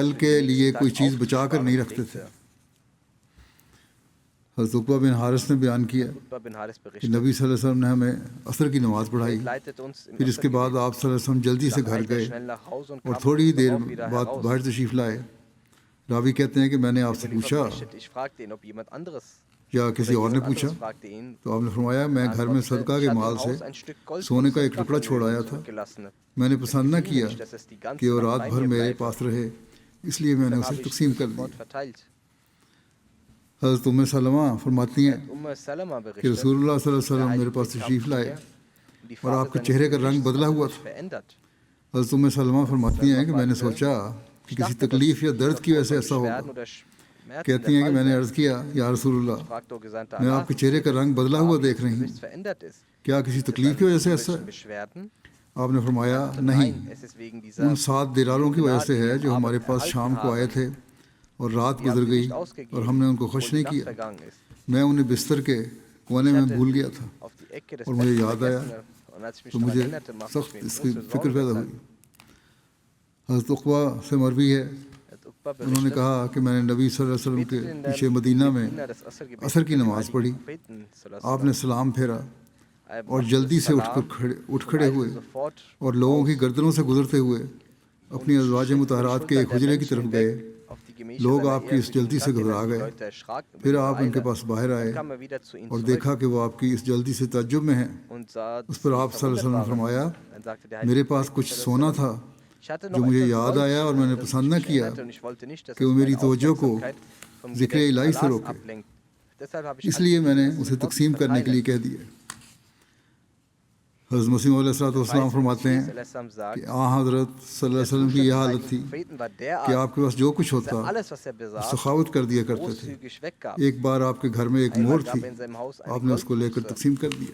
کل کے لیے کوئی چیز بچا کر نہیں رکھتے تھے۔ حضرت عقبہ بن حارث نے بیان کیا Utbah bin Haris کہ berichtet. نبی صلی اللہ علیہ وسلم نے ہمیں عصر کی نماز پڑھائی، Leitet uns im پھر اس کے بعد Asr-Gebet. آپ صلی اللہ علیہ وسلم جلدی سے Dann گھر eilte er گئے schnell nach Hause und اور kam تھوڑی ہی kurz دیر darauf wieder بعد heraus. باہر تشریف لائے۔ راوی کہتے ہیں کہ میں نے آپ سے Der Überliefer پوچھا berichtet, ich fragte ihn, ob jemand anderes یا کسی oder اور نے jemand پوچھا، anderes fragte ihn. تو آپ نے فرمایا میں Er گھر میں antwortete, صدقہ ich کے hatte مال im سے Haus ein Stück Gold سونے vom کا ایک ٹکڑا چھوڑ آیا Sadaqavermögen تھا، zurückgelassen. میں نے Es پسند نہ gefiel mir کیا nicht, dass es die کہ ganze وہ Nacht رات bei بھر mir میرے bleibe. پاس رہے، اس لیے میں نے Deshalb اسے habe ich تقسیم es کر دی۔ sofort verteilt. حضرت ام سلمہ فرماتی ہیں Salama کہ berichtet, رسول اللہ صلی اللہ علیہ der وسلم میرے Heilige پاس Prophet kam تشریف zu لائے mir und die اور Farbe آپ کے seines چہرے کا رنگ Gesichts بدلا hatte ہوا sich تھا۔ verändert. حضرت ام سلمہ فرماتی ہیں کہ میں نے سوچا کہ Ich کسی dachte, dass تکلیف یا dies درد کی وجہ aufgrund سے von ایسا ہوگا۔ Beschwerden oder Schmerzen کہتی der ہیں کہ Fall میں نے sei. عرض کیا یا رسول اللہ Ich fragte, O Gesandter میں Allah, آپ کے چہرے کا رنگ بدلا ہوا Farbe دیکھ des رہی ہوں، Gesichts verändert ist. کیا کسی Ist es تکلیف کی an وجہ سے ایسا irgendwelchen ہے؟ Beschwerden? آپ نے فرمایا Er sagte, نہیں، nein, es ist wegen dieser ان 7 دیناروں کی وجہ سے Gnade, die ہے wir جو am ہمارے Abend پاس شام erhalten کو آئے haben. تھے اور رات Wir haben گزر sie گئی nicht اور ausgegeben, ہم نے ان کو obwohl خوش die نہیں Nacht کیا۔ vergangen ist. میں انہیں بستر کے کونے Ich میں hatte بھول گیا sie تھا auf die Ecke des اور مجھے Bettes یاد آیا vergessen. Und als ich mich تو daran مجھے erinnerte, machte ich سخت mir اس کی große فکر Sorgen. پیدا Deshalb ہوئی۔ حضرت عقبہ سے مروی ہے، hat Uqba انہوں نے berichtet, کہا کہ میں نے نبی صلی اللہ علیہ وسلم کے betete in پیچھے dem مدینہ میں Diener des Asr-Gebets عصر کی mit dem نماز heiligen پڑھی، Propheten sallallahu آپ alaihi نے wasallam. سلام پھیرا Er اور machte جلدی das سے Salam اٹھ und کھڑے eilte ہوئے sofort اور لوگوں کی raus گردنوں سے گزرتے ہوئے اپنی und ازواج schritt über die مطہرات کے Schultern ایک der حجرے کی Menschen طرف hinweg گئے۔ auf die Gemächer لوگ seiner آپ کی اس ehrwürdigen جلدی سے گھبرا Gattinnen. Die گئے، Leute erschraken über پھر ihre آپ ان کے Eile. پاس باہر آئے Dann kam er wieder zu ihnen اور zurück دیکھا کہ وہ آپ کی اس جلدی سے تعجب میں ہیں۔ und sah, اس dass پر sie آپ صلی اللہ علیہ verwundert وسلم نے waren. فرمایا Dann sagte der میرے heilige پاس Prophet کچھ sallallahu سونا alaihi تھا wasallam, ich hatte جو noch مجھے etwas یاد Gold, آیا اور میں نے das پسند ich نہ mich کیا erinnerte, und ich wollte nicht, dass کہ es وہ میری meine توجہ کو Aufmerksamkeit vom ذکر Gedenken الہی سے Allahs روکے، ablenkt. Deshalb habe ich اس alles لیے میں نے gegeben, اسے sofort تقسیم کرنے کے لیے verteilen. کہہ دیا۔ حضرت مسیح علیہ الصلوۃ والسلام فرماتے ہیں کہ حضرت صلی اللہ علیہ وسلم کی یہ حالت تھی کہ آپ کے پاس جو کچھ ہوتا وہ سخاوت کر دیا کرتے تھے۔ ایک بار آپ کے گھر میں ایک مور تھی، آپ نے اس کو لے کر تقسیم کر دیا۔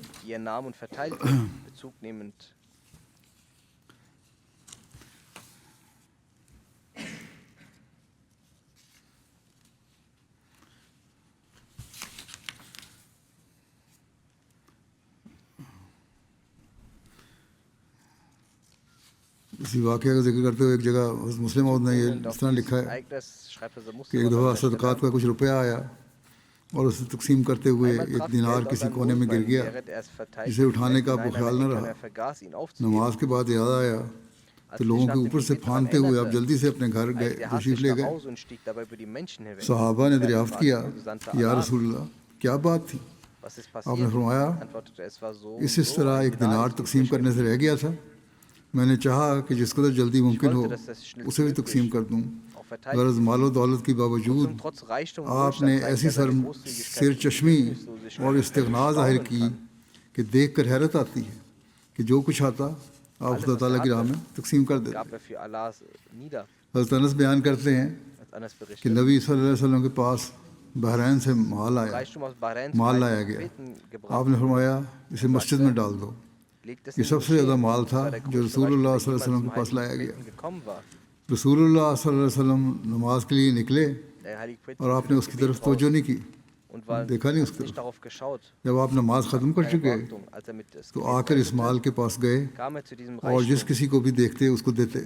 اسی واقعہ کا ذکر کرتے ہوئے ایک جگہ مسلم عورت نے یہ اس طرح لکھا ہے کہ ایک دفعہ صدقات کا کچھ روپیہ آیا اور اسے تقسیم کرتے ہوئے ایک دینار کسی کونے میں گر گیا، جسے اٹھانے کا آپ کو خیال نہ رہا۔ نماز کے بعد یاد آیا تو لوگوں کے اوپر سے پھاندتے ہوئے آپ جلدی سے اپنے گھر گئے، تشریف لے گئے۔ صحابہ نے دریافت کیا یا رسول اللہ کیا بات تھی؟ آپ نے فرمایا اس طرح ایک دینار تقسیم کرنے سے رہ گیا تھا، میں نے چاہا کہ جس قدر جلدی ممکن ہو اسے بھی تقسیم کر دوں۔ غرض مال و دولت کے باوجود آپ نے ایسی سر چشمی اور استغنا ظاہر کی کہ دیکھ کر حیرت آتی ہے کہ جو کچھ آتا آپ خدا تعالیٰ کی راہ میں تقسیم کر دیتے۔ حضرت انس بیان کرتے ہیں کہ نبی صلی اللہ علیہ وسلم کے پاس بحرین سے مال لایا گیا، آپ نے فرمایا اسے مسجد میں ڈال دو۔ یہ سب سے زیادہ مال تھا جو رسول اللہ صلی اللہ علیہ وسلم کے پاس لایا گیا۔ رسول اللہ صلی اللہ علیہ وسلم نماز کے لیے نکلے اور آپ نے اس کی طرف توجہ نہیں کی، دیکھا نہیں اس کی طرف۔ جب آپ نماز ختم کر چکے تو آ کر اس مال کے پاس گئے اور جس کسی کو بھی دیکھتے اس کو دیتے۔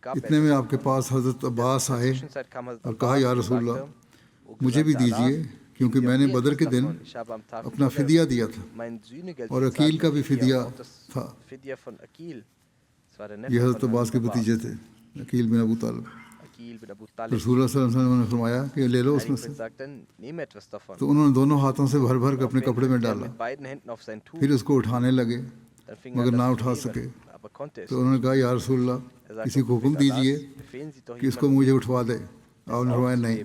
اتنے میں آپ کے پاس حضرت عباس آئے اور کہا یا رسول اللہ مجھے بھی دیجیے، کیونکہ میں نے بدر کے دن اپنا فدیہ دیا تھا اور عقیل کا بھی فدیہ تھا۔ یہ حضرت عباس کے بھتیجے تھے، عقیل بن ابو طالب۔ رسول اللہ صلی اللہ علیہ وسلم نے فرمایا کہ لے لو اس میں سے، تو انہوں نے دونوں ہاتھوں سے بھر بھر کے اپنے کپڑے میں ڈالا، پھر اس کو اٹھانے لگے مگر نہ اٹھا سکے، تو انہوں نے کہا یا رسول اللہ کسی کو حکم دیجیے کہ اس کو مجھے اٹھوا دے۔ آپ نے فرمایا نہیں،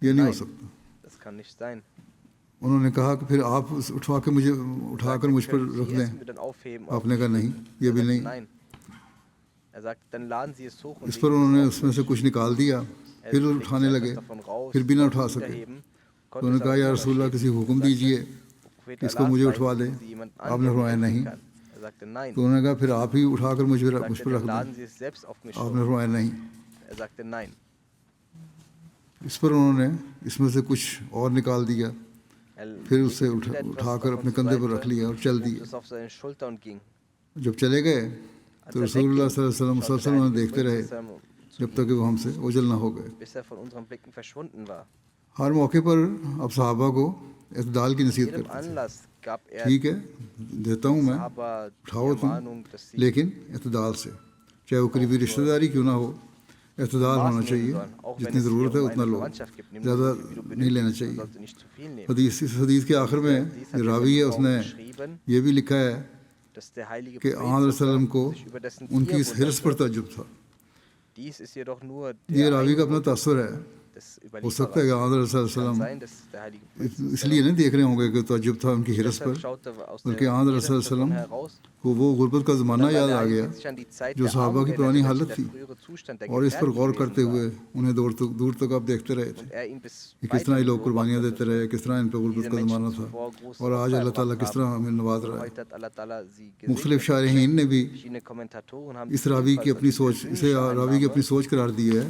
یہ نہیں ہو سکتا۔ انہوں نے کہا کہ پھر آپ اٹھا کر مجھ پر رکھ دیں۔ آپ نے کہا نہیں، یہ بھی نہیں۔ اس پر انہوں نے اس میں سے کچھ نکال دیا، پھر اٹھانے لگے، پھر بھی نہ اٹھا سکے، تو انہوں نے کہا یا رسول اللہ کسی حکم دیجیے کہ اس کو مجھے اٹھوا دیں۔ آپ نے فرمایا نہیں، تو انہوں نے کہا پھر آپ ہی اٹھا کر مجھ پر رکھ دیں۔ آپ نے فرمایا نہیں۔ اس پر انہوں نے اس میں سے کچھ اور نکال دیا، پھر اسے اٹھا کر اپنے کندھے پر رکھ لیا اور چل دیا۔ جب چلے گئے تو رسول اللہ صلی اللہ علیہ وسلم مسلسل انہیں دیکھتے رہے جب تک کہ وہ ہم سے اوجھل نہ ہو گئے۔ ہر موقع پر اب صحابہ کو اعتدال کی نصیحت jedem کرتے تھے. Anlass gab er ٹھیک ہے دیتا ہوں میں, Sahaba die اٹھاؤ تم, Ermahnung, dass sie لیکن اعتدال سے, چاہے وہ قریبی رشتہ داری کیوں نہ ہو, اعتدال ہونا Maß چاہیے, nehmen sollen, auch wenn جتنی es hier ضرورت ہے um اتنا eine لو, Verwandtschaft gibt. Nimm زیادہ nur, wie du نہیں لینا benötigst, du چاہیے. sollst nicht zu viel nehmen. اس حدیث کے آخر میں Dies hat جو der راوی ہے اس Frau نے geschrieben, یہ بھی لکھا ہے dass der heilige کہ Prophet آن علیہ وسلم کو sich über dessen ان کی Tier اس حرص پر wunderte. تعجب تھا. Dies ist jedoch nur یہ der راوی کا اپنا Eindruck تاثر ہے. des ہو سکتا ہے کہ آن علیہ Überlieferers. Kann وسلم sein, dass der heilige Prophet اس لیے نہیں دیکھ رہے ہوں گے کہ تعجب تھا ان کی حرص پر, deshalb schaute aus بلکہ der آن علیہ Rede وسلم heraus, کو وہ غربت کا زمانہ dann war یاد der آ گیا Heilige sich an die Zeit جو der صحابہ Armut کی پرانی erinnerte, حالت welche تھی, der frühere Zustand der اور اس پر Gefährten غور gewesen کرتے war. ہوئے انہیں دور تک آپ دیکھتے رہے تھے Und ihn bis کہ کس طرح یہ لوگ قربانیاں beobachtete. دیتے رہے, کس طرح ان پہ غربت Diese کا زمانہ Menschen تھا, zuvor großes اور آج Opfer اللہ تعالیٰ erbracht کس طرح haben. ہمیں نواز Und رہا ہے. heute hat Allah Ta'ala sie مختلف gesegnet. شارحین نے بھی Verschiedene Kommentatoren haben اس راوی کی اپنی سوچ, اسے راوی کی اپنی سوچ قرار دی ہے.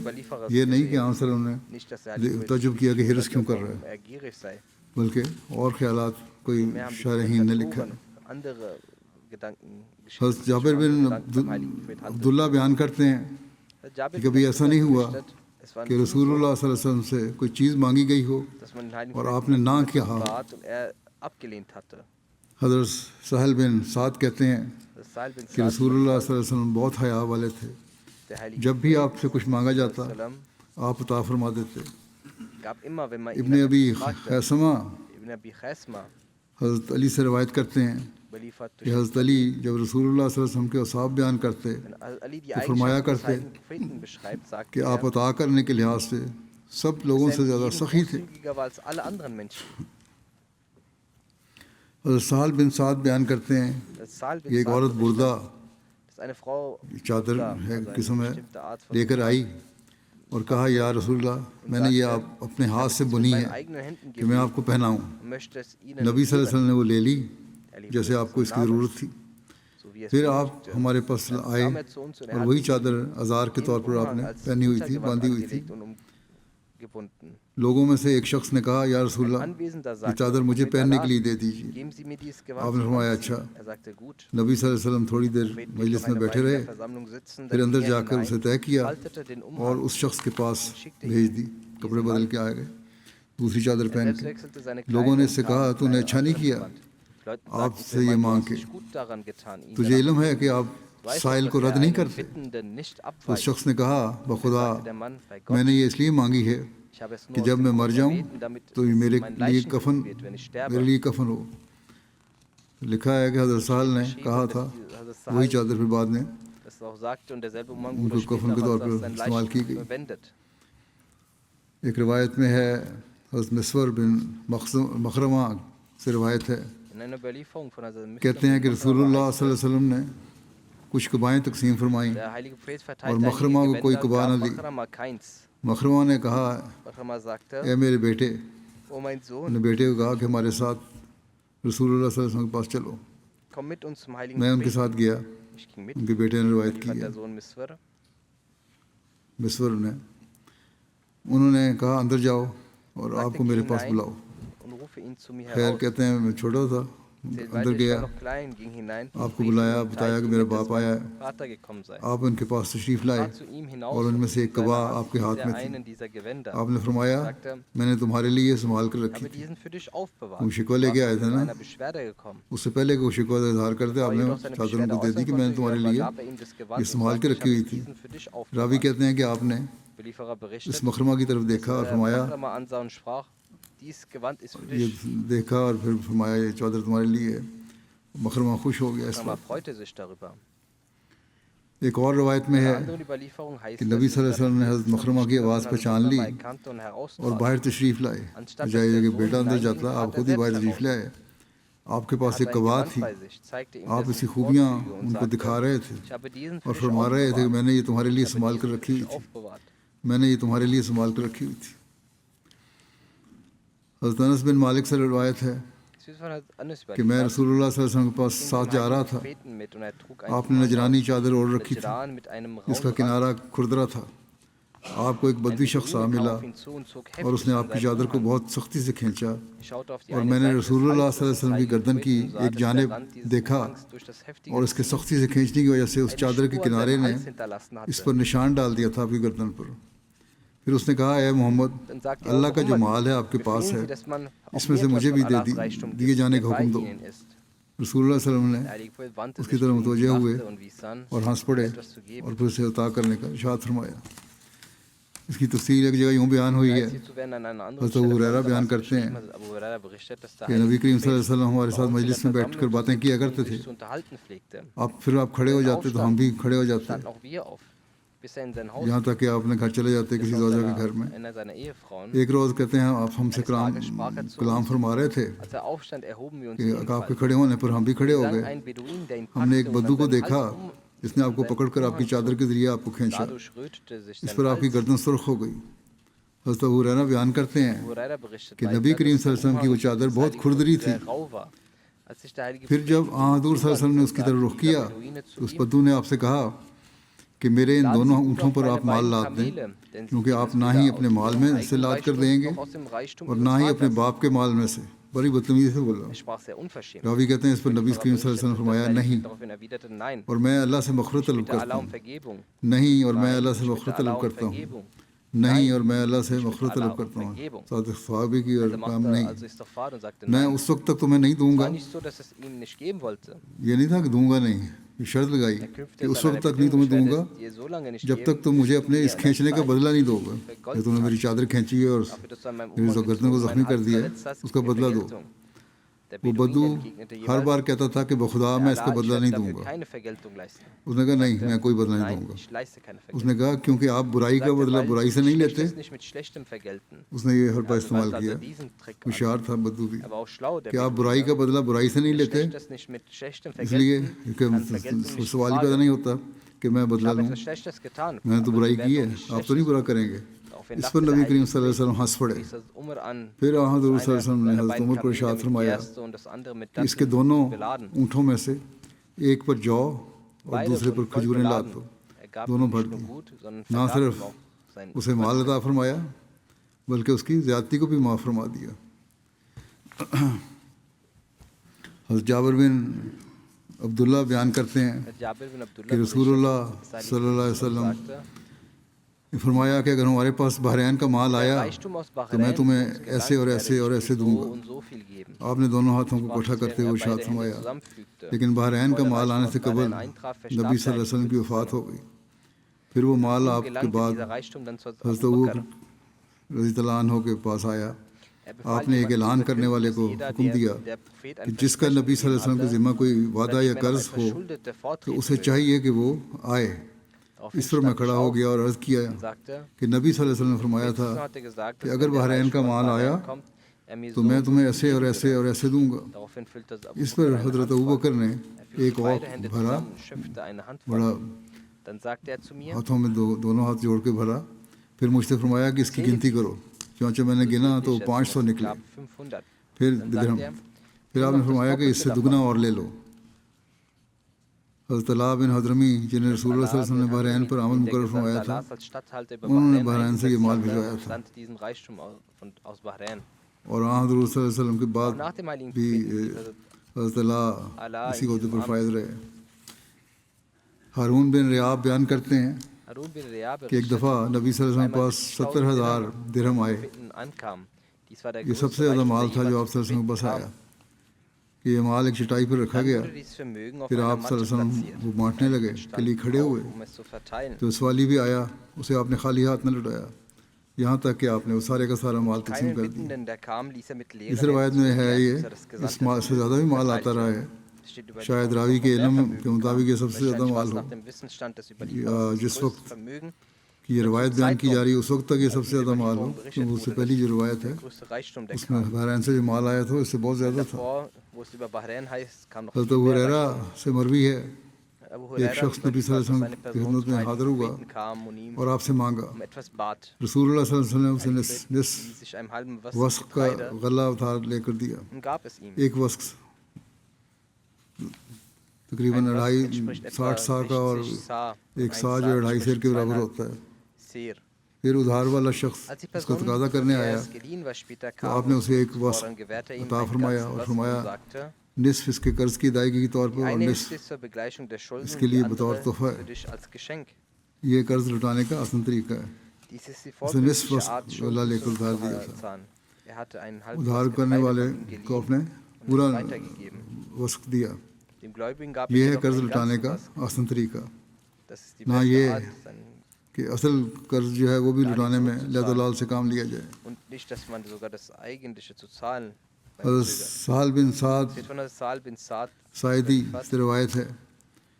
یہ نہیں کہ عام وسلم نے nicht, dass der Heilige تعجب کیا کہ حرص کیوں کر رہا ہے, er gierig sei. بلکہ اور خیالات کوئی Mehr haben die شارحین نے لکھا ہے. Kommentatoren andere Gedanken geschrieben. حضرت جابر بن عبداللہ بیان کرتے ہیں کہ کبھی ایسا نہیں ہوا کہ رسول اللہ صلی اللہ علیہ وسلم سے کوئی چیز مانگی گئی ہو اور آپ نے نہ کہا. حضرت سہل بن سعد کہتے ہیں کہ رسول اللہ صلی اللہ علیہ وسلم بہت حیا والے تھے, جب بھی آپ سے کچھ مانگا جاتا آپ عطا فرما دیتے. ابن ابی خیثمہ حضرت علی سے روایت کرتے ہیں کہ حضرت علی جب رسول اللہ صلی اللہ علیہ وسلم کے اوصاف بیان کرتے تو فرمایا کرتے کہ آپ عطا کرنے کے لحاظ سے سب لوگوں سے زیادہ سخی تھے. حضرت سہل بن سعد بیان کرتے ہیں کہ ایک عورت بردہ چادر ہے قسم ہے لے کر آئی اور کہا یا رسول اللہ میں نے یہ آپ اپنے ہاتھ سے بنی ہے کہ میں آپ کو پہناؤں. نبی صلی اللہ علیہ وسلم نے وہ لے لی جیسے آپ کو اس کی ضرورت تھی. پھر آپ ہمارے پاس آئے اور وہی چادر ازار کے طور پر آپ نے پہنی ہوئی تھی, باندھی ہوئی تھی. لوگوں میں سے ایک شخص نے کہا یا رسول اللہ یہ چادر مجھے پہننے کے لیے دے دیجیے. آپ نے فرمایا اچھا. نبی صلی اللہ علیہ وسلم تھوڑی دیر مجلس میں بیٹھے رہے, پھر اندر جا کر اسے طے کیا اور اس شخص کے پاس بھیج دی. کپڑے بدل کے آئے گئے دوسری چادر پہن کے. لوگوں نے اس سے کہا تو نے اچھا نہیں کیا آپ سے یہ مانگ کے, تجھے علم ہے کہ آپ سائل کو رد نہیں کرتے. تو اس شخص نے کہا بخدا میں نے یہ اس لیے مانگی ہے کہ جب میں مر جاؤں تو میرے لیے کفن ہو. لکھا ہے کہ حضرت سہل نے کہا تھا وہی چادر پھر بعد میں ان کو کفن کے طور پر استعمال کی گئی. ایک روایت میں ہے حضرت مسور بن مخرمہ سے روایت ہے, کہتے ہیں کہ رسول اللہ صلی اللہ علیہ وسلم نے کچھ قبائیں تقسیم فرمائیں اور مخرمہ کو کوئی قبا نہ دی. مخرمہ نے کہا اے میرے بیٹے, اپنے بیٹے کو کہا کہ ہمارے ساتھ رسول اللہ صلی اللہ علیہ وسلم کے پاس چلو. میں ان کے ساتھ گیا. ان کے بیٹے نے روایت کی ہے مسور نے, انہوں نے کہا اندر جاؤ اور آپ کو میرے پاس بلاؤ. خیر کہتے ہیں میں چھوٹا تھا, اندر گیا, آپ کو بلایا, بتایا کہ میرا باپ آیا ہے. آپ ان کے پاس تشریف لائے اور ان میں سے ایک کبا آپ کے ہاتھ میں تھی. آپ نے فرمایا میں نے تمہارے لیے سنبھال کر رکھی تھی. وہ شکوہ لے کے آئے تھے نا, اس سے پہلے کہ وہ شکوہ کا اظہار کرتے آپ نے چادر ان کو دے دی کہ میں نے تمہارے لیے یہ سنبھال کے رکھی ہوئی تھی. راوی کہتے ہیں کہ آپ نے اس مخرمہ کی طرف دیکھا اور فرمایا یہ دیکھا اور پھر فرمایا یہ چادر تمہارے لیے ہے. مخرمہ خوش ہو گیا اس پر. ایک اور روایت میں ہے کہ نبی صلی اللہ علیہ وسلم نے حضرت مخرمہ کی آواز پہچان لی اور باہر تشریف لائے. جائے کہ بیٹا اندر جاتا آپ خود ہی باہر تشریف لائے. آپ کے پاس ایک کبا تھی, آپ اس کی خوبیاں ان کو دکھا رہے تھے اور فرما رہے تھے کہ میں نے یہ تمہارے لیے سنبھال کر رکھی ہوئی تھی, میں نے یہ تمہارے لیے سنبھال کر رکھی ہوئی تھی. حضرت انس بن مالک سے روایت ہے کہ میں رسول اللہ صلی اللہ علیہ وسلم کے پاس ساتھ جا رہا تھا. آپ نے نجرانی چادر اوڑھ رکھی تھی جس کا کنارہ کھردرا تھا. آپ کو ایک بدوی شخص آ ملا اور اس نے آپ کی چادر کو بہت سختی سے کھینچا اور میں نے رسول اللہ صلی اللہ علیہ وسلم کی گردن کی ایک جانب دیکھا اور اس کے سختی سے کھینچنے کی وجہ سے اس چادر کے کنارے نے اس پر نشان ڈال دیا تھا آپ کی گردن پر. پھر اس نے کہا اے محمد Dann sagt er, اللہ کا جو Muhammad, مال ہے آپ کے پاس befehlen ہے Sie, dass man auch اس میں mir سے etwas مجھے von بھی Allahs Reichtum دیے gibt, جانے der کا bei حکم دو. Ihnen ist. رسول اللہ صلی اللہ علیہ وسلم Der نے heilige Prophet wandte اس کی sich طرف zu ihm, متوجہ ہوئے lachte und wies an, اور ہنس پڑے etwas zu اور geben. پھر اسے عطا کرنے کا ارشاد فرمایا. اس کی تفصیل ایک جگہ یوں بیان ہوئی ہے. Hierzu werden an einer anderen حضرت Stelle ابو ہریرہ بیان folgendermaßen کرتے ہیں beschrieben, Abu Huraira berichtet, dass der کہ نبی heilige کریم صلی اللہ Prophet علیہ وسلم ہمارے bei ساتھ uns in مجلس der میں بیٹھ کر Versammlung باتیں کیا کرتے تھے. sich zu unterhalten pflegte. آپ پھر آپ کھڑے ہو جاتے تو ہم بھی کھڑے ہو جاتے, Standen auch wir auf, bis er in sein Haus یہاں تک کہ آپ اپنے گھر چلے جاتے کسی زوجہ کے گھر میں. einer seiner Ehefrauen. ایک روز کہتے ہیں آپ ہم سے کلام فرما رہے تھے Als er aufstand, erhoben wir uns کہ آپ کے ebenfalls. کھڑے ہونے پر ہم بھی کھڑے ہو Sang گئے. ein Beduin, der ihn ہم نے ایک packte und بدو an کو seinem دیکھا Hals جس نے آپ کو پکڑ کر آپ کی چادر کے ذریعے آپ کو کھینچا. Dadurch rötete sich اس sein پر آپ کی Hals. گردن سرخ ہو گئی. حضرت ابو ہریرہ بیان کرتے ہیں Abu Huraira berichtet کہ weiter, نبی کریم dass صلی اللہ علیہ der وسلم کی وہ Umhang چادر des بہت heiligen کھردری Propheten تھی. sehr rau war. Als sich der heilige پھر Prophet جب ihm حضور صلی اللہ علیہ وسلم نے اس کی طرف رخ کیا تو اس بدو نے آپ سے کہا کہ میرے ان دونوں اونٹوں پر آپ مال لاد دیں, کیونکہ آپ نہ ہی اپنے مال میں سے لاد کر دیں گے اور نہ ہی اپنے باپ کے مال میں سے. بڑی بدتمیزی سے بول رہا ہوں. راوی کہتے ہیں اس پر نبی کریم صلی اللہ علیہ وسلم نے فرمایا نہیں, اور میں اللہ سے مغفرت طلب کرتا ہوں. نہیں, اور میں اللہ سے مغفرت طلب کرتا ہوں. نہیں, اور میں اللہ سے مغفرت طلب کرتا ہوں. صادق صحابی کی اور کام نہیں. میں اس وقت تک تمہیں نہیں دوں گا. یہ نہیں تھا کہ دوں گا نہیں, یہ شرط لگائی کہ اس وقت تک نہیں تمہیں دوں گا جب تک تم مجھے اپنے اس کھینچنے کا بدلہ نہیں دو گا. کہ تم نے میری چادر کھینچی ہے اور میری گردن کو زخمی کر دیا ہے, اس کا بدلہ دو. وہ بدو ہر بار کہتا تھا کہ بخدا میں اس کا بدلہ نہیں دوں گا. اس نے کہا نہیں, میں کوئی بدلہ نہیں دوں گا. اس نے کہا کیونکہ آپ برائی کا بدلہ برائی سے نہیں لیتے. اس نے یہ حربہ استعمال کیا, ہوشیار تھا بدو بھی, کہ آپ برائی کا بدلہ برائی سے نہیں لیتے, اس لیے سوال ہی پیدا نہیں ہوتا کہ میں بدلہ لوں, میں نے تو برائی کی ہے, آپ تو نہیں برا کریں گے. اس پر نبی کریم صلی اللہ علیہ وسلم ہنس پڑے. پھر حضور صلی اللہ علیہ وسلم نے حضرت عمر پر ارشاد فرمایا کہ اس کے دونوں اونٹوں میں سے ایک پر جو اور دوسرے پر کھجوریں لاد دو. دونوں بھر دی. نہ صرف اسے مال عطا فرمایا بلکہ اس کی زیادتی کو بھی معاف فرما دیا. حضرت جابر بن عبداللہ بیان کرتے ہیں کہ رسول اللہ صلی اللہ علیہ وسلم نے فرمایا کہ اگر ہمارے پاس بحرین کا مال آیا تو میں تمہیں ایسے اور ایسے اور ایسے دوں گا. آپ نے دونوں ہاتھوں کو اکٹھا کرتے ہوئے ارشاد فرمایا. لیکن بحرین کا مال آنے سے قبل نبی صلی اللہ علیہ وسلم کی وفات ہو گئی. پھر وہ مال آپ کے بعد حضرت ابوبکر رضی اللہ عنہ کے پاس آیا. آپ نے ایک اعلان کرنے والے کو حکم دیا کہ جس کا نبی صلی اللہ علیہ وسلم کے ذمہ کوئی وعدہ یا قرض ہو تو اسے چاہیے کہ وہ آئے. اس پر میں کھڑا ہو گیا اور عرض کیا کہ نبی صلی اللہ علیہ وسلم نے فرمایا تھا کہ اگر بحرین کا مال آیا تو میں تمہیں ایسے اور ایسے اور ایسے دوں گا. اس پر حضرت ابوبکر نے ایک اور بھرا, بڑا ہاتھوں میں دونوں ہاتھ جوڑ کے بھرا. پھر مجھ سے فرمایا کہ اس کی گنتی کرو. چونچہ میں نے گنا تو 500 نکلے. پھر آپ نے فرمایا کہ اس سے دگنا اور لے لو. حضرت طلحہ بن حضرمی جنہیں رسول اللہ صلی اللہ علیہ وسلم نے بحرین پر عمل مقرر فرمایا تھا, انہوں نے بحرین سے یہ مال بھجوایا تھا. اور حضور صلی اللہ علیہ وسلم کے بعد بھی حضرت طلحہ اسی عہدے پر فائز رہے. ہارون بن ریاب بیان کرتے ہیں کہ ایک دفعہ نبی صلی اللہ علیہ وسلم کے پاس 70,000 درہم آئے. یہ سب سے زیادہ مال تھا جو آپ صلی اللہ علیہ وسلم کے پاس آیا. کہ یہ مال ایک چٹائی پر رکھا گیا. پھر آپ صلی اللہ علیہ وسلم وہ بانٹنے لگے کے لیے کھڑے ہوئے تو سوالی بھی آیا, اسے آپ نے خالی ہاتھ نہ لٹایا, یہاں تک کہ آپ نے وہ سارے کا سارا مال تقسیم کر دیا. اس روایت میں ہے یہ اس مال سے زیادہ بھی مال آتا رہا ہے. شاید راوی کے علم کے مطابق یہ سب سے زیادہ مال ہو. جس وقت یہ روایت بیان کی جا رہی ہے اس وقت تک یہ سب سے زیادہ مال ہو, کیونکہ اس سے پہلی جو روایت ہے اس میں بحرین سے جو مال آیا تھا اس سے بہت زیادہ تھا. حضرت ابو ہریرہ سے مروی ہے ایک شخص نبی صلی اللہ علیہ وسلم کی خدمت میں حاضر ہوا اور آپ سے مانگا. رسول اللہ صلی اللہ علیہ وسلم نے اسے نصف وسق کا غلہ ادھار لے کر دیا. ایک وسق تقریباً 60 سا کا اور ایک سا جو 2.5 سیر کے برابر ہوتا ہے. پھر ادھار والا شخص اس کو تقاضا کرنے آیا تو آپ نے اسے ایک وسق عطا فرمایا اور فرمایا نصف اس کے قرض کی ادائیگی کے طور پر اور نصف اس کے لیے بطور تحفہ ہے. یہ قرض لوٹانے کا آسان طریقہ ہے. Dies ist die اسے نصف vorbildliche Art, اللہ لے کر Schulden ادھار zu دیا تھا. zahlen. Er hatte einen ادھار halben کرنے والے کو اپنے پورا weitergegeben. وسق دیا. Dem Gläubigen gab یہ er ہے jedoch قرض den لٹانے ganzen کا Wast. آسان طریقہ. Das ist die نہ beste یہ Art, sein کہ اصل قرض جو ہے وہ بھی لٹانے میں لید و لال سے کام لیا جائے. und nicht, dass man sogar das Eigentliche zu zahlen حضرت سہل بن سعد Es wird von der Sahl bin Sa'd Saeedi سے روایت ہے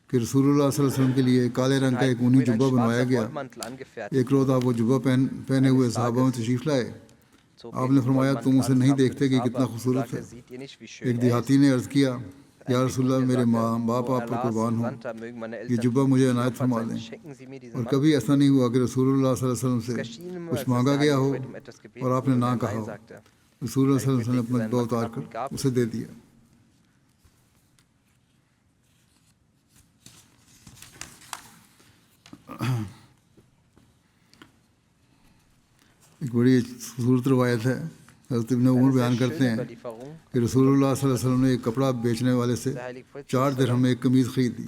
کہ رسول اللہ صلی اللہ علیہ وسلم کے لیے کالے رنگ کا ایک اونی ein جبہ بنوایا schwarzer گیا. Wollmantel angefertigt. ایک روز آپ وہ جبہ پہنے ہوئے صحابہ میں تشریف لائے. آپ نے فرمایا تم اسے نہیں دیکھتے کہ کتنا خوبصورت ہے. ایک دیہاتی نے عرض کیا یا رسول اللہ میرے ماں باپ آپ پر قربان ہوں, یہ جبہ مجھے عنایت فرما دیں. اور کبھی ایسا نہیں ہوا کہ رسول اللہ صلی اللہ علیہ وسلم سے کچھ مانگا گیا ہو اور آپ نے نہ کہا ہو. رسول اللہ صلی اللہ علیہ وسلم نے اپنا جبہ اتار کر اسے دے دیا. ایک بڑی خوبصورت روایت ہے. حضرت ابن عمر بیان کرتے ہیں کہ رسول اللہ صلی اللہ علیہ وسلم نے ایک کپڑا بیچنے والے سے 4 درہم میں ایک قمیض خریدی.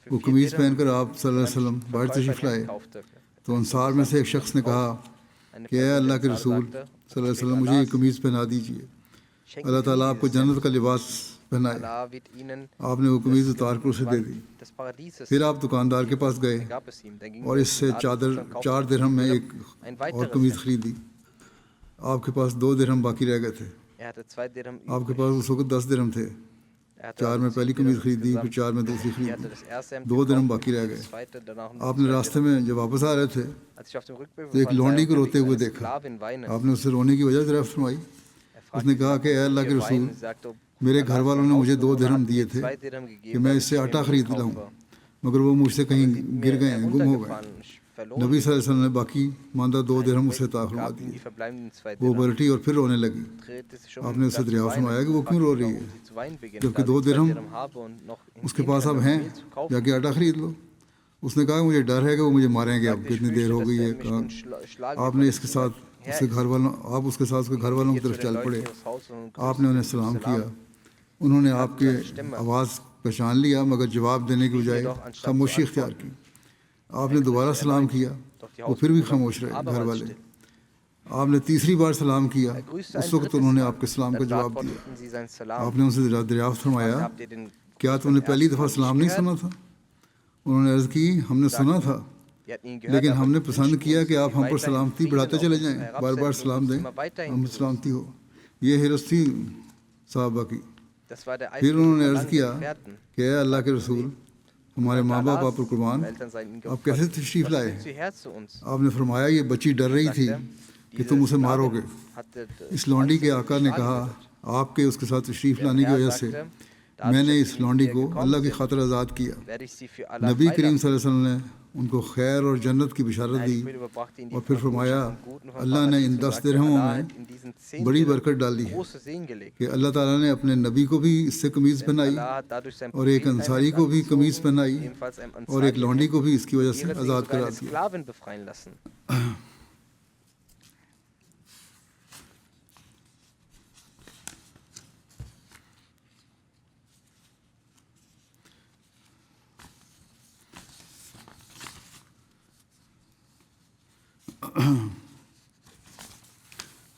وہ قمیض پہن کر آپ صلی اللہ علیہ وسلم باہر تشریف لائے تو انصار میں سے ایک شخص نے کہا کہ اے اللہ کے رسول صلی اللہ علیہ وسلم مجھے یہ قمیض پہنا دیجیے, اللہ تعالیٰ آپ کو جنت کا لباس پہنائے. آپ نے وہ قمیض اتار کر اسے دے دی. پھر آپ دکاندار کے پاس گئے اور اس سے 4 درہم میں ایک اور قمیض خریدی. آپ کے پاس 2 درہم باقی رہ گئے تھے. آپ کے پاس اس وقت 10 درہم تھے. 4 میں پہلی قمیض خریدی, پھر 4 میں دوسری خریدی, 2 درہم باقی رہ گئے. آپ نے راستے میں جب واپس آ رہے تھے تو ایک لونڈی کو روتے ہوئے دیکھا. آپ نے اس سے رونے کی وجہ دریافت فرمائی. اس نے کہا کہ اے اللہ کے رسول میرے گھر والوں نے مجھے 2 درہم دیے تھے کہ میں اس سے آٹا خرید لاؤں, مگر وہ مجھ سے کہیں گر گئے ہیں, گم ہو گئے. نبی صلی اللہ علیہ وسلم نے باقی ماندہ 2 درہم اسے عطا فرما دیے. وہ پلٹی اور پھر رونے لگی. آپ نے اسے دریافت فرمایا کہ وہ کیوں رو رہی ہے جبکہ 2 درہم اس کے پاس اب ہیں, جا کے آٹا خرید لو. اس نے کہا مجھے ڈر ہے کہ وہ مجھے ماریں گے, اب کتنی دیر ہو گئی ہے. آپ نے اس کے ساتھ اس کے گھر والوں کی طرف چل پڑے. آپ نے انہیں سلام کیا. انہوں نے آپ کی آواز پہچان لیا مگر جواب دینے کے بجائے خاموشی اختیار کی. آپ نے دوبارہ سلام کیا, وہ پھر بھی خاموش رہے گھر والے. آپ نے تیسری بار سلام کیا, اس وقت انہوں نے آپ کے سلام کا جواب دیا. آپ نے ان سے دریافت فرمایا کیا تم نے پہلی دفعہ سلام نہیں سنا تھا؟ انہوں نے عرض کی ہم نے سنا تھا لیکن ہم نے پسند کیا کہ آپ ہم پر سلامتی بڑھاتے چلے جائیں, بار بار سلام دیں, ہم سلامتی ہو. یہ حرص تھی صحابہ کی. پھر انہوں نے عرض کیا کہ اے اللہ کے رسول ہمارے ماں باپ آپ پر قربان, آپ کیسے تشریف لائے؟ آپ نے فرمایا یہ بچی ڈر رہی تھی کہ تم اسے مارو گے. اس لونڈی کے آقا نے کہا آپ کے اس کے ساتھ تشریف لانے کی وجہ سے میں نے اس لونڈی کو اللہ کی خاطر آزاد کیا. نبی کریم صلی اللہ علیہ وسلم نے ان کو خیر اور جنت کی بشارت دی اور پھر فرمایا اللہ نے ان 10 درہموں میں بڑی برکت ڈالی ہے کہ اللہ تعالیٰ نے اپنے نبی کو بھی اس سے قمیض پہنائی اور ایک انصاری کو بھی قمیض پہنائی اور ایک لونڈی کو بھی اس کی وجہ سے آزاد کرا دیا.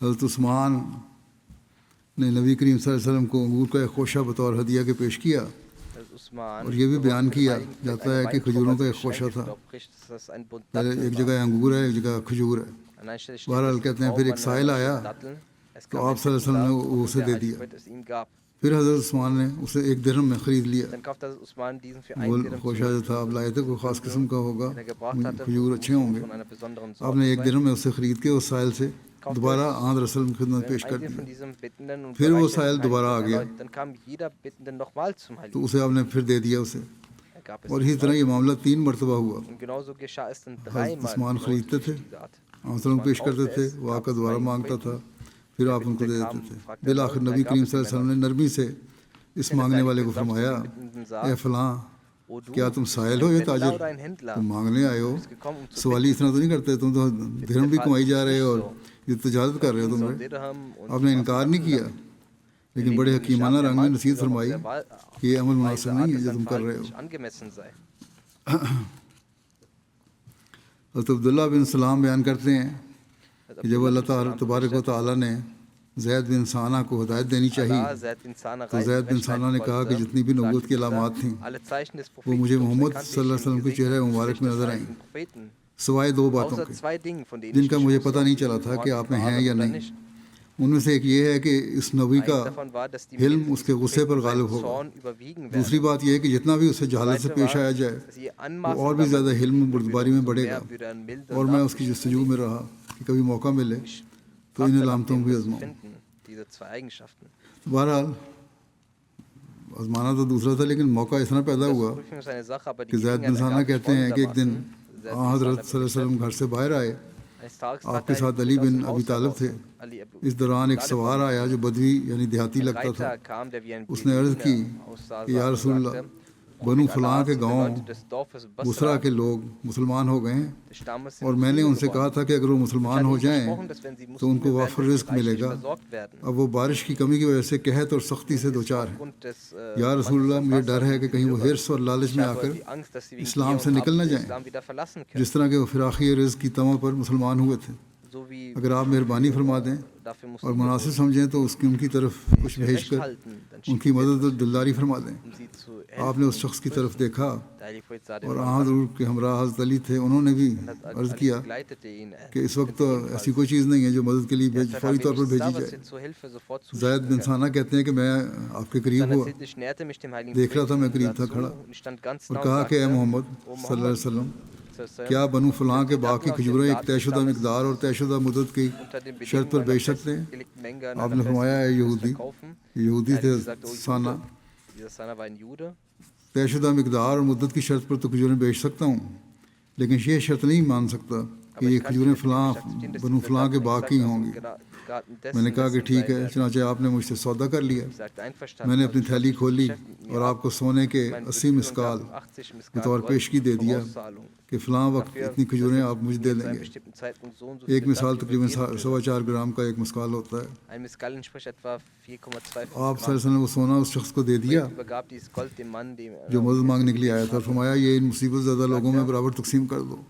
حضرت عثمان نے نبی کریم صلی اللہ علیہ وسلم کو انگور کا ایک خوشہ بطور ہدیہ کے پیش کیا اور یہ بھی بیان کیا جاتا ہے کہ کھجوروں کا ایک خوشہ تھا. ایک جگہ انگور ہے, ایک جگہ کھجور ہے. بہرحال کہتے ہیں پھر ایک سائل آیا تو آپ صلی اللہ علیہ وسلم نے وہ اسے دے دیا. پھر حضرت عثمان نے اسے 1 درہم میں خرید لیا. وہ خوشہ جو تھا آپ لائے تھے کوئی خاص قسم کا ہوگا, کھجور اچھے ہوں گے. آپ نے 1 درہم میں اسے خرید کے اس سائل سے دوبارہ آن رسول کی خدمت پیش کر دیا. پھر وہ سائل دوبارہ آ گیا تو اسے آپ نے پھر دے دیا اسے, اور اسی طرح یہ معاملہ 3 مرتبہ ہوا. حضرت عثمان خریدتے تھے, آن رسول پیش کرتے تھے, وہ آ کر دوبارہ مانگتا تھا, پھر آپ ان کو دے دیتے تھے. بالآخر نبی کریم صلی اللہ علیہ وسلم نے نرمی سے اس مانگنے والے کو فرمایا اے فلاں کیا تم سائل ہو یا تاجر؟ تم مانگنے آئے ہو, سوالی اتنا تو نہیں کرتے, تم تو درہم بھی کمائی جا رہے ہو اور یہ تجارت کر رہے ہو تم نے. آپ نے انکار نہیں کیا لیکن بڑے حکیمانہ رنگ میں نصیحت فرمائی کہ یہ عمل مناسب نہیں ہے جو تم کر رہے ہو. حضرت عبداللہ بن سلام بیان کرتے ہیں کہ جب اللہ تعالیٰ تبارک و تعالیٰ نے زید بن ثانہ کو ہدایت دینی چاہیے تو زید بن ثانہ نے کہا کہ جتنی بھی نبوت کی علامات تھیں وہ مجھے محمد صلی اللہ علیہ وسلم کے چہرے مبارک میں نظر آئیں، سوائے دو باتوں کے جن کا مجھے پتہ نہیں چلا تھا کہ آپ میں ہیں یا نہیں۔ ان میں سے ایک یہ ہے کہ اس نبی کا حلم اس کے غصے پر غالب ہوگا، دوسری بات یہ ہے کہ جتنا بھی اسے جہالت سے پیش آیا جائے وہ اور بھی زیادہ حلم بردباری میں بڑھے گا، اور میں اس کی جستجو میں رہا کہ کبھی موقع ملے تو ان علامتوں کو بھی آزماؤں۔ بہرحال آزمانا تو دوسرا تھا، لیکن موقع اس طرح پیدا ہوا کہ زید بن ثانہ کہتے ہیں کہ ایک دن حضرت صلی اللہ علیہ وسلم گھر سے باہر آئے، آپ کے ساتھ علی بن ابی طالب تھے۔ اس دوران ایک سوار آیا جو بدوی یعنی دیہاتی لگتا تھا، اس نے عرض کی کہ یا رسول اللہ، بنو فلاں کے گاؤں بسرا کے لوگ مسلمان ہو گئے ہیں، اور میں نے ان سے کہا تھا کہ اگر وہ مسلمان ہو جائیں تو ان کو وافر رزق ملے گا، اب وہ بارش کی کمی کی وجہ سے قحط اور سختی سے دوچار ہیں۔ یا رسول اللہ، مجھے ڈر ہے کہ کہیں وہ حرص اور لالچ میں آ کر اسلام سے نکل نہ جائیں، جس طرح کہ وہ فراخی رزق کی طمع پر مسلمان ہوئے تھے۔ اگر آپ مہربانی فرما دیں اور مناسب سمجھیں تو ان کی طرف کچھ بھیج کر ان کی مدد اور دلداری فرما دیں۔ آپ نے اس شخص کی طرف دیکھا اور حضور کے ہمراہ حضرت علی تھے، انہوں نے بھی عرض کیا کہ اس وقت تو ایسی کوئی چیز نہیں ہے جو مدد کے لیے فوری طور پر بھیجی جائے۔ زید بن ثانہ کہتے ہیں کہ میں آپ کے قریب ہوا، دیکھ رہا تھا، میں قریب تھا کھڑا، اور کہا کہ اے محمد صلی اللہ علیہ وسلم، کیا بنو فلاں کے باقی کھجوریں ایک طے شدہ مقدار اور طے شدہ مدت کی شرط پر بیچ سکتے ہیں؟ آپ نے فرمایا ہے یہودی تھے ثانہ، طے شدہ مقدار اور مدت کی شرط پر تو کھجوریں بیچ سکتا ہوں، لیکن یہ شرط نہیں مان سکتا کہ یہ کھجوریں بنو فلاں کے باغ کی ہوں گی۔ میں نے کہا کہ ٹھیک ہے، چنانچہ آپ نے مجھ سے سودا کر لیا۔ میں نے اپنی تھیلی کھولی اور آپ کو سونے کے 80 مسکال بطور پیشگی دے دیا کہ فلاں وقت اتنی کھجوریں آپ مجھے دے دیں گے۔ ایک مثال تقریباً 4.25 گرام کا ایک مسکال ہوتا ہے۔ آپ صلی اللہ علیہ وسلم نے وہ سونا اس شخص کو دے دیا جو مدد مانگنے کے لیے آیا تھا، فرمایا یہ ان مصیبت زدہ لوگوں میں برابر تقسیم کر دو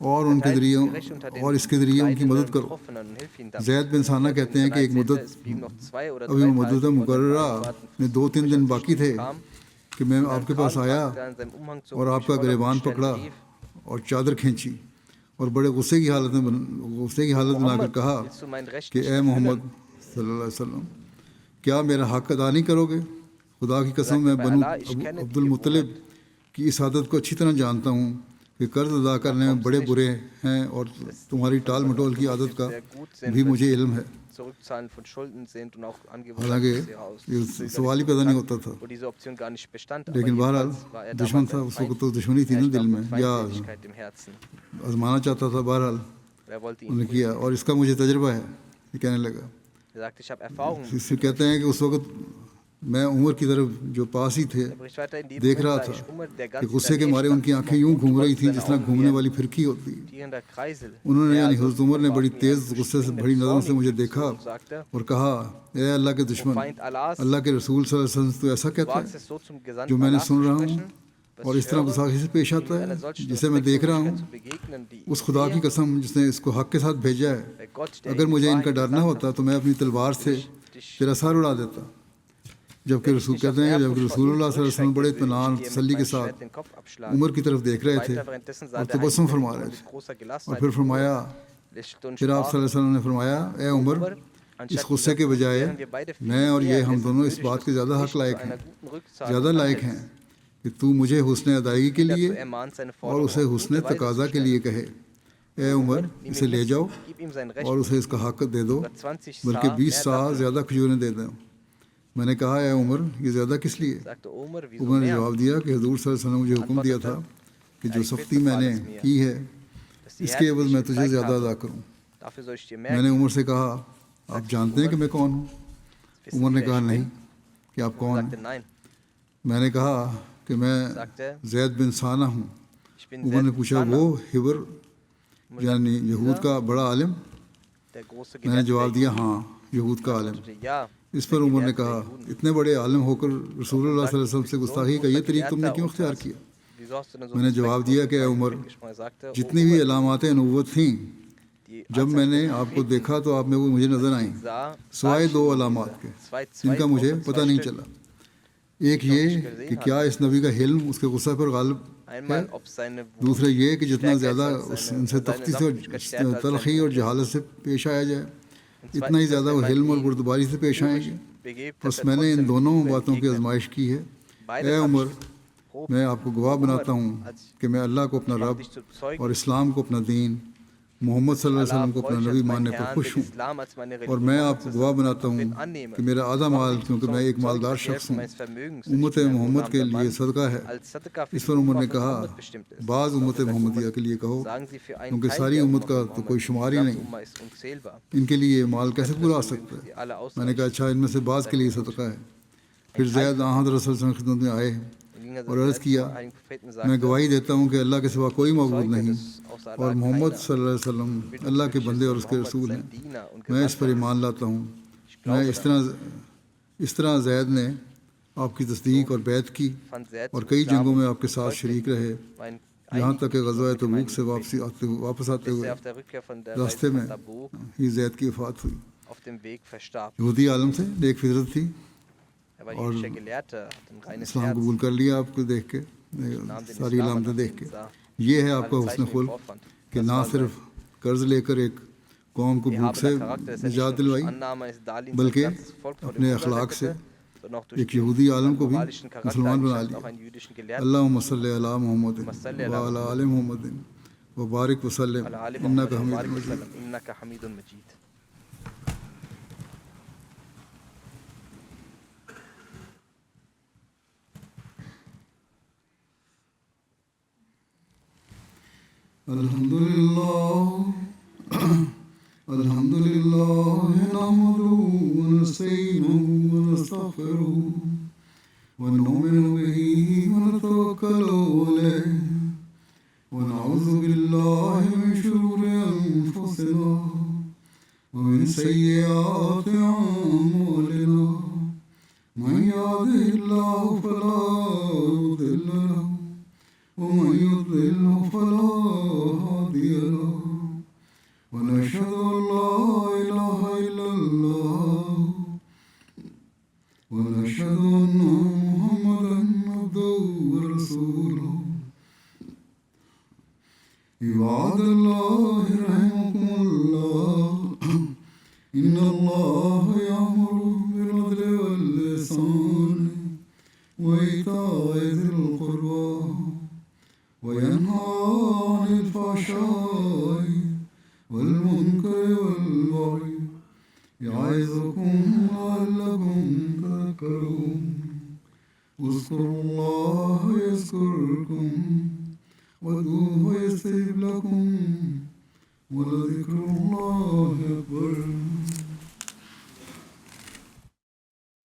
اور ان کے ذریعے اور اس کے ذریعے ان کی مدد کرو۔ زید بن ثانہ کہتے ہیں کہ ایک ابھی مدت مقررہ میں 2-3 دن باقی تھے کہ میں آپ کے پاس آیا اور آپ کا گریبان پکڑا اور چادر کھینچی اور بڑے غصے کی حالت بنا کر کہا کہ اے محمد صلی اللہ علیہ وسلم، کیا میرا حق ادا نہیں کرو گے؟ خدا کی قسم، میں بنو عبد المطلب کی اس عادت کو اچھی طرح جانتا ہوں کہ قرض ادا کرنے میں بڑے برے ہیں، اور تمہاری ٹال مٹول کی عادت کا بھی مجھے علم ہے۔ حالانکہ یہ سوال ہی پیدا نہیں ہوتا تھا، لیکن بہرحال دشمن تھا اس وقت، تو دشمنی تھی نا دل میں، یا آزمانا چاہتا تھا۔ بہرحال انہوں نے کیا اور اس کا مجھے تجربہ ہے، یہ کہنے لگا۔ اس سے کہتے ہیں کہ اس وقت میں عمر کی طرف جو پاس ہی تھے دیکھ رہا تھا کہ غصے کے مارے ان کی آنکھیں یوں گھوم رہی تھیں جس طرح گھومنے والی پھرکی ہوتی ہے۔ انہوں نے یعنی حضرت عمر نے بڑی تیز غصے سے بڑی نظروں سے مجھے دیکھا اور کہا، اے اللہ کے دشمن، اللہ کے رسول صلی اللہ علیہ وسلم تو ایسا کہتا ہے جو میں نے سن رہا ہوں اور اس طرح گستاخی سے پیش آتا ہے جسے میں دیکھ رہا ہوں؟ اس خدا کی قسم جس نے اس کو حق کے ساتھ بھیجا ہے، اگر مجھے ان کا ڈر نہ ہوتا تو میں اپنی تلوار سے تیرا سر اڑا دیتا۔ جبکہ رسول کہتے ہیں جبکہ رسول اللہ صلی اللہ علیہ وسلم بڑے اطمینان اور تسلی کے ساتھ عمر کی طرف دیکھ رہے تھے اور تبسم فرما رہے تھے، اور پھر فرمایا، پھر آپ صلی اللہ علیہ وسلم نے فرمایا، اے عمر، اس غصے کے بجائے میں اور یہ ہم دونوں اس بات کے زیادہ لائق ہیں کہ تو مجھے حسن ادائیگی کے لیے اور اسے حسن تقاضا کے لیے کہے، اے عمر، اسے لے جاؤ اور اسے اس کا حق دے دو، بلکہ 20 سا زیادہ کھجوریں دے دو۔ میں نے کہا، اے عمر، یہ زیادہ کس لیے؟ عمر نے جواب دیا کہ حضور صلی اللہ علیہ وسلم نے مجھے حکم دیا تھا کہ جو سختی میں نے کی ہے اس کے عوض میں تجھے زیادہ ادا کروں۔ میں نے عمر سے کہا، آپ جانتے ہیں کہ میں کون ہوں؟ عمر نے کہا، نہیں، کہ آپ کون ہیں؟ میں نے کہا کہ میں زید بن ثانہ ہوں۔ عمر نے پوچھا، وہ ہبر یعنی یہود کا بڑا عالم؟ میں نے جواب دیا، ہاں، یہود کا عالم۔ اس پر عمر نے کہا، اتنے بڑے عالم ہو کر رسول اللہ صلی اللہ علیہ وسلم سے گستاخی کا یہ طریق تم نے کیوں اختیار کیا؟ میں نے جواب دیا کہ اے عمر، جتنی بھی علامات نبوت تھیں، جب میں نے آپ کو دیکھا تو آپ میں وہ مجھے نظر آئیں، سوائے 2 علامات کے جن کا مجھے پتہ نہیں چلا۔ ایک یہ کہ کیا اس نبی کا حلم اس کے غصہ پر غالب ہے، دوسرا یہ کہ جتنا زیادہ ان سے تختی سے تلخی اور جہالت سے پیش آیا جائے، اتنا ہی زیادہ وہ حلم اور بردباری سے پیش آئیں گے۔ بس میں نے ان دونوں باتوں کی آزمائش کی ہے۔ اے عمر، میں آپ کو گواہ بناتا ہوں کہ میں اللہ کو اپنا رب اور اسلام کو اپنا دین، محمد صلی اللہ علیہ وسلم کو اپنا نبی ماننے پر خوش ہوں، اور میں آپ کو گواہ بناتا ہوں کہ میرا آدھا مال، کیونکہ میں ایک مالدار شخص ہوں، امت محمد کے لیے صدقہ ہے۔ اس پر عمر نے کہا، بعض امت محمدیہ کے لیے کہو، کیونکہ ساری امت کا تو کوئی شمار ہی نہیں، ان کے لیے مال کیسے پورا آ سکتا ہے؟ میں نے کہا اچھا، ان میں سے بعض کے لیے صدقہ ہے۔ پھر زید حضرت صلی اللہ علیہ وسلم کی خدمت میں آئے اور عرض کیا، میں گواہی دیتا ہوں کہ اللہ کے سوا کوئی معبود نہیں اور محمد صلی اللہ علیہ وسلم اللہ کے بندے اور اس کے رسول ہیں۔ میں اس پر ایمان لاتا ہوں۔ میں اس طرح زید نے آپ کی تصدیق اور بیعت کی اور کئی جنگوں میں آپ کے ساتھ شریک رہے، یہاں تک کہ غزوہ تبوک سے واپس آتے ہوئے راستے میں ہی زید کی وفات ہوئی۔ یہودی عالم سے نیک فطرت تھی اور اسلام قبول کر لیا آپ کو دیکھ کے، ساری علامتیں دیکھ کے۔ یہ ہے آپ کا حسن خلق کہ نہ صرف قرض لے کر ایک قوم کو بھوک سے نجات دلوائی، بلکہ اپنے اخلاق سے ایک یہودی عالم کو بھی مسلمان بنا لیا۔ اللہم صلی علی محمد وعلی آل محمد وبارک وسلم انک حمید مجید۔ الحمد لله نحمده ونستعينه ونستغفره ونؤمن به ونتوكل عليه ونعوذ بالله من شرور أنفسنا ومن سيئات أعمالنا، من يهده الله فلا مضل له ومن يضلل فلا هادي له، ونشهد أن لا إله إلا الله ونشهد أن محمدا عبده ورسوله۔ عباد الله رحمكم الله، إن الله يأمر بالعدل والإحسان وإيتاء ذي القربى وينهى عن الفحشاء والمنكر والبغي يعظكم لعلكم تذكرون۔ اذكروا الله يذكركم وادعوه يستجب لكم ولذكر الله أكبر۔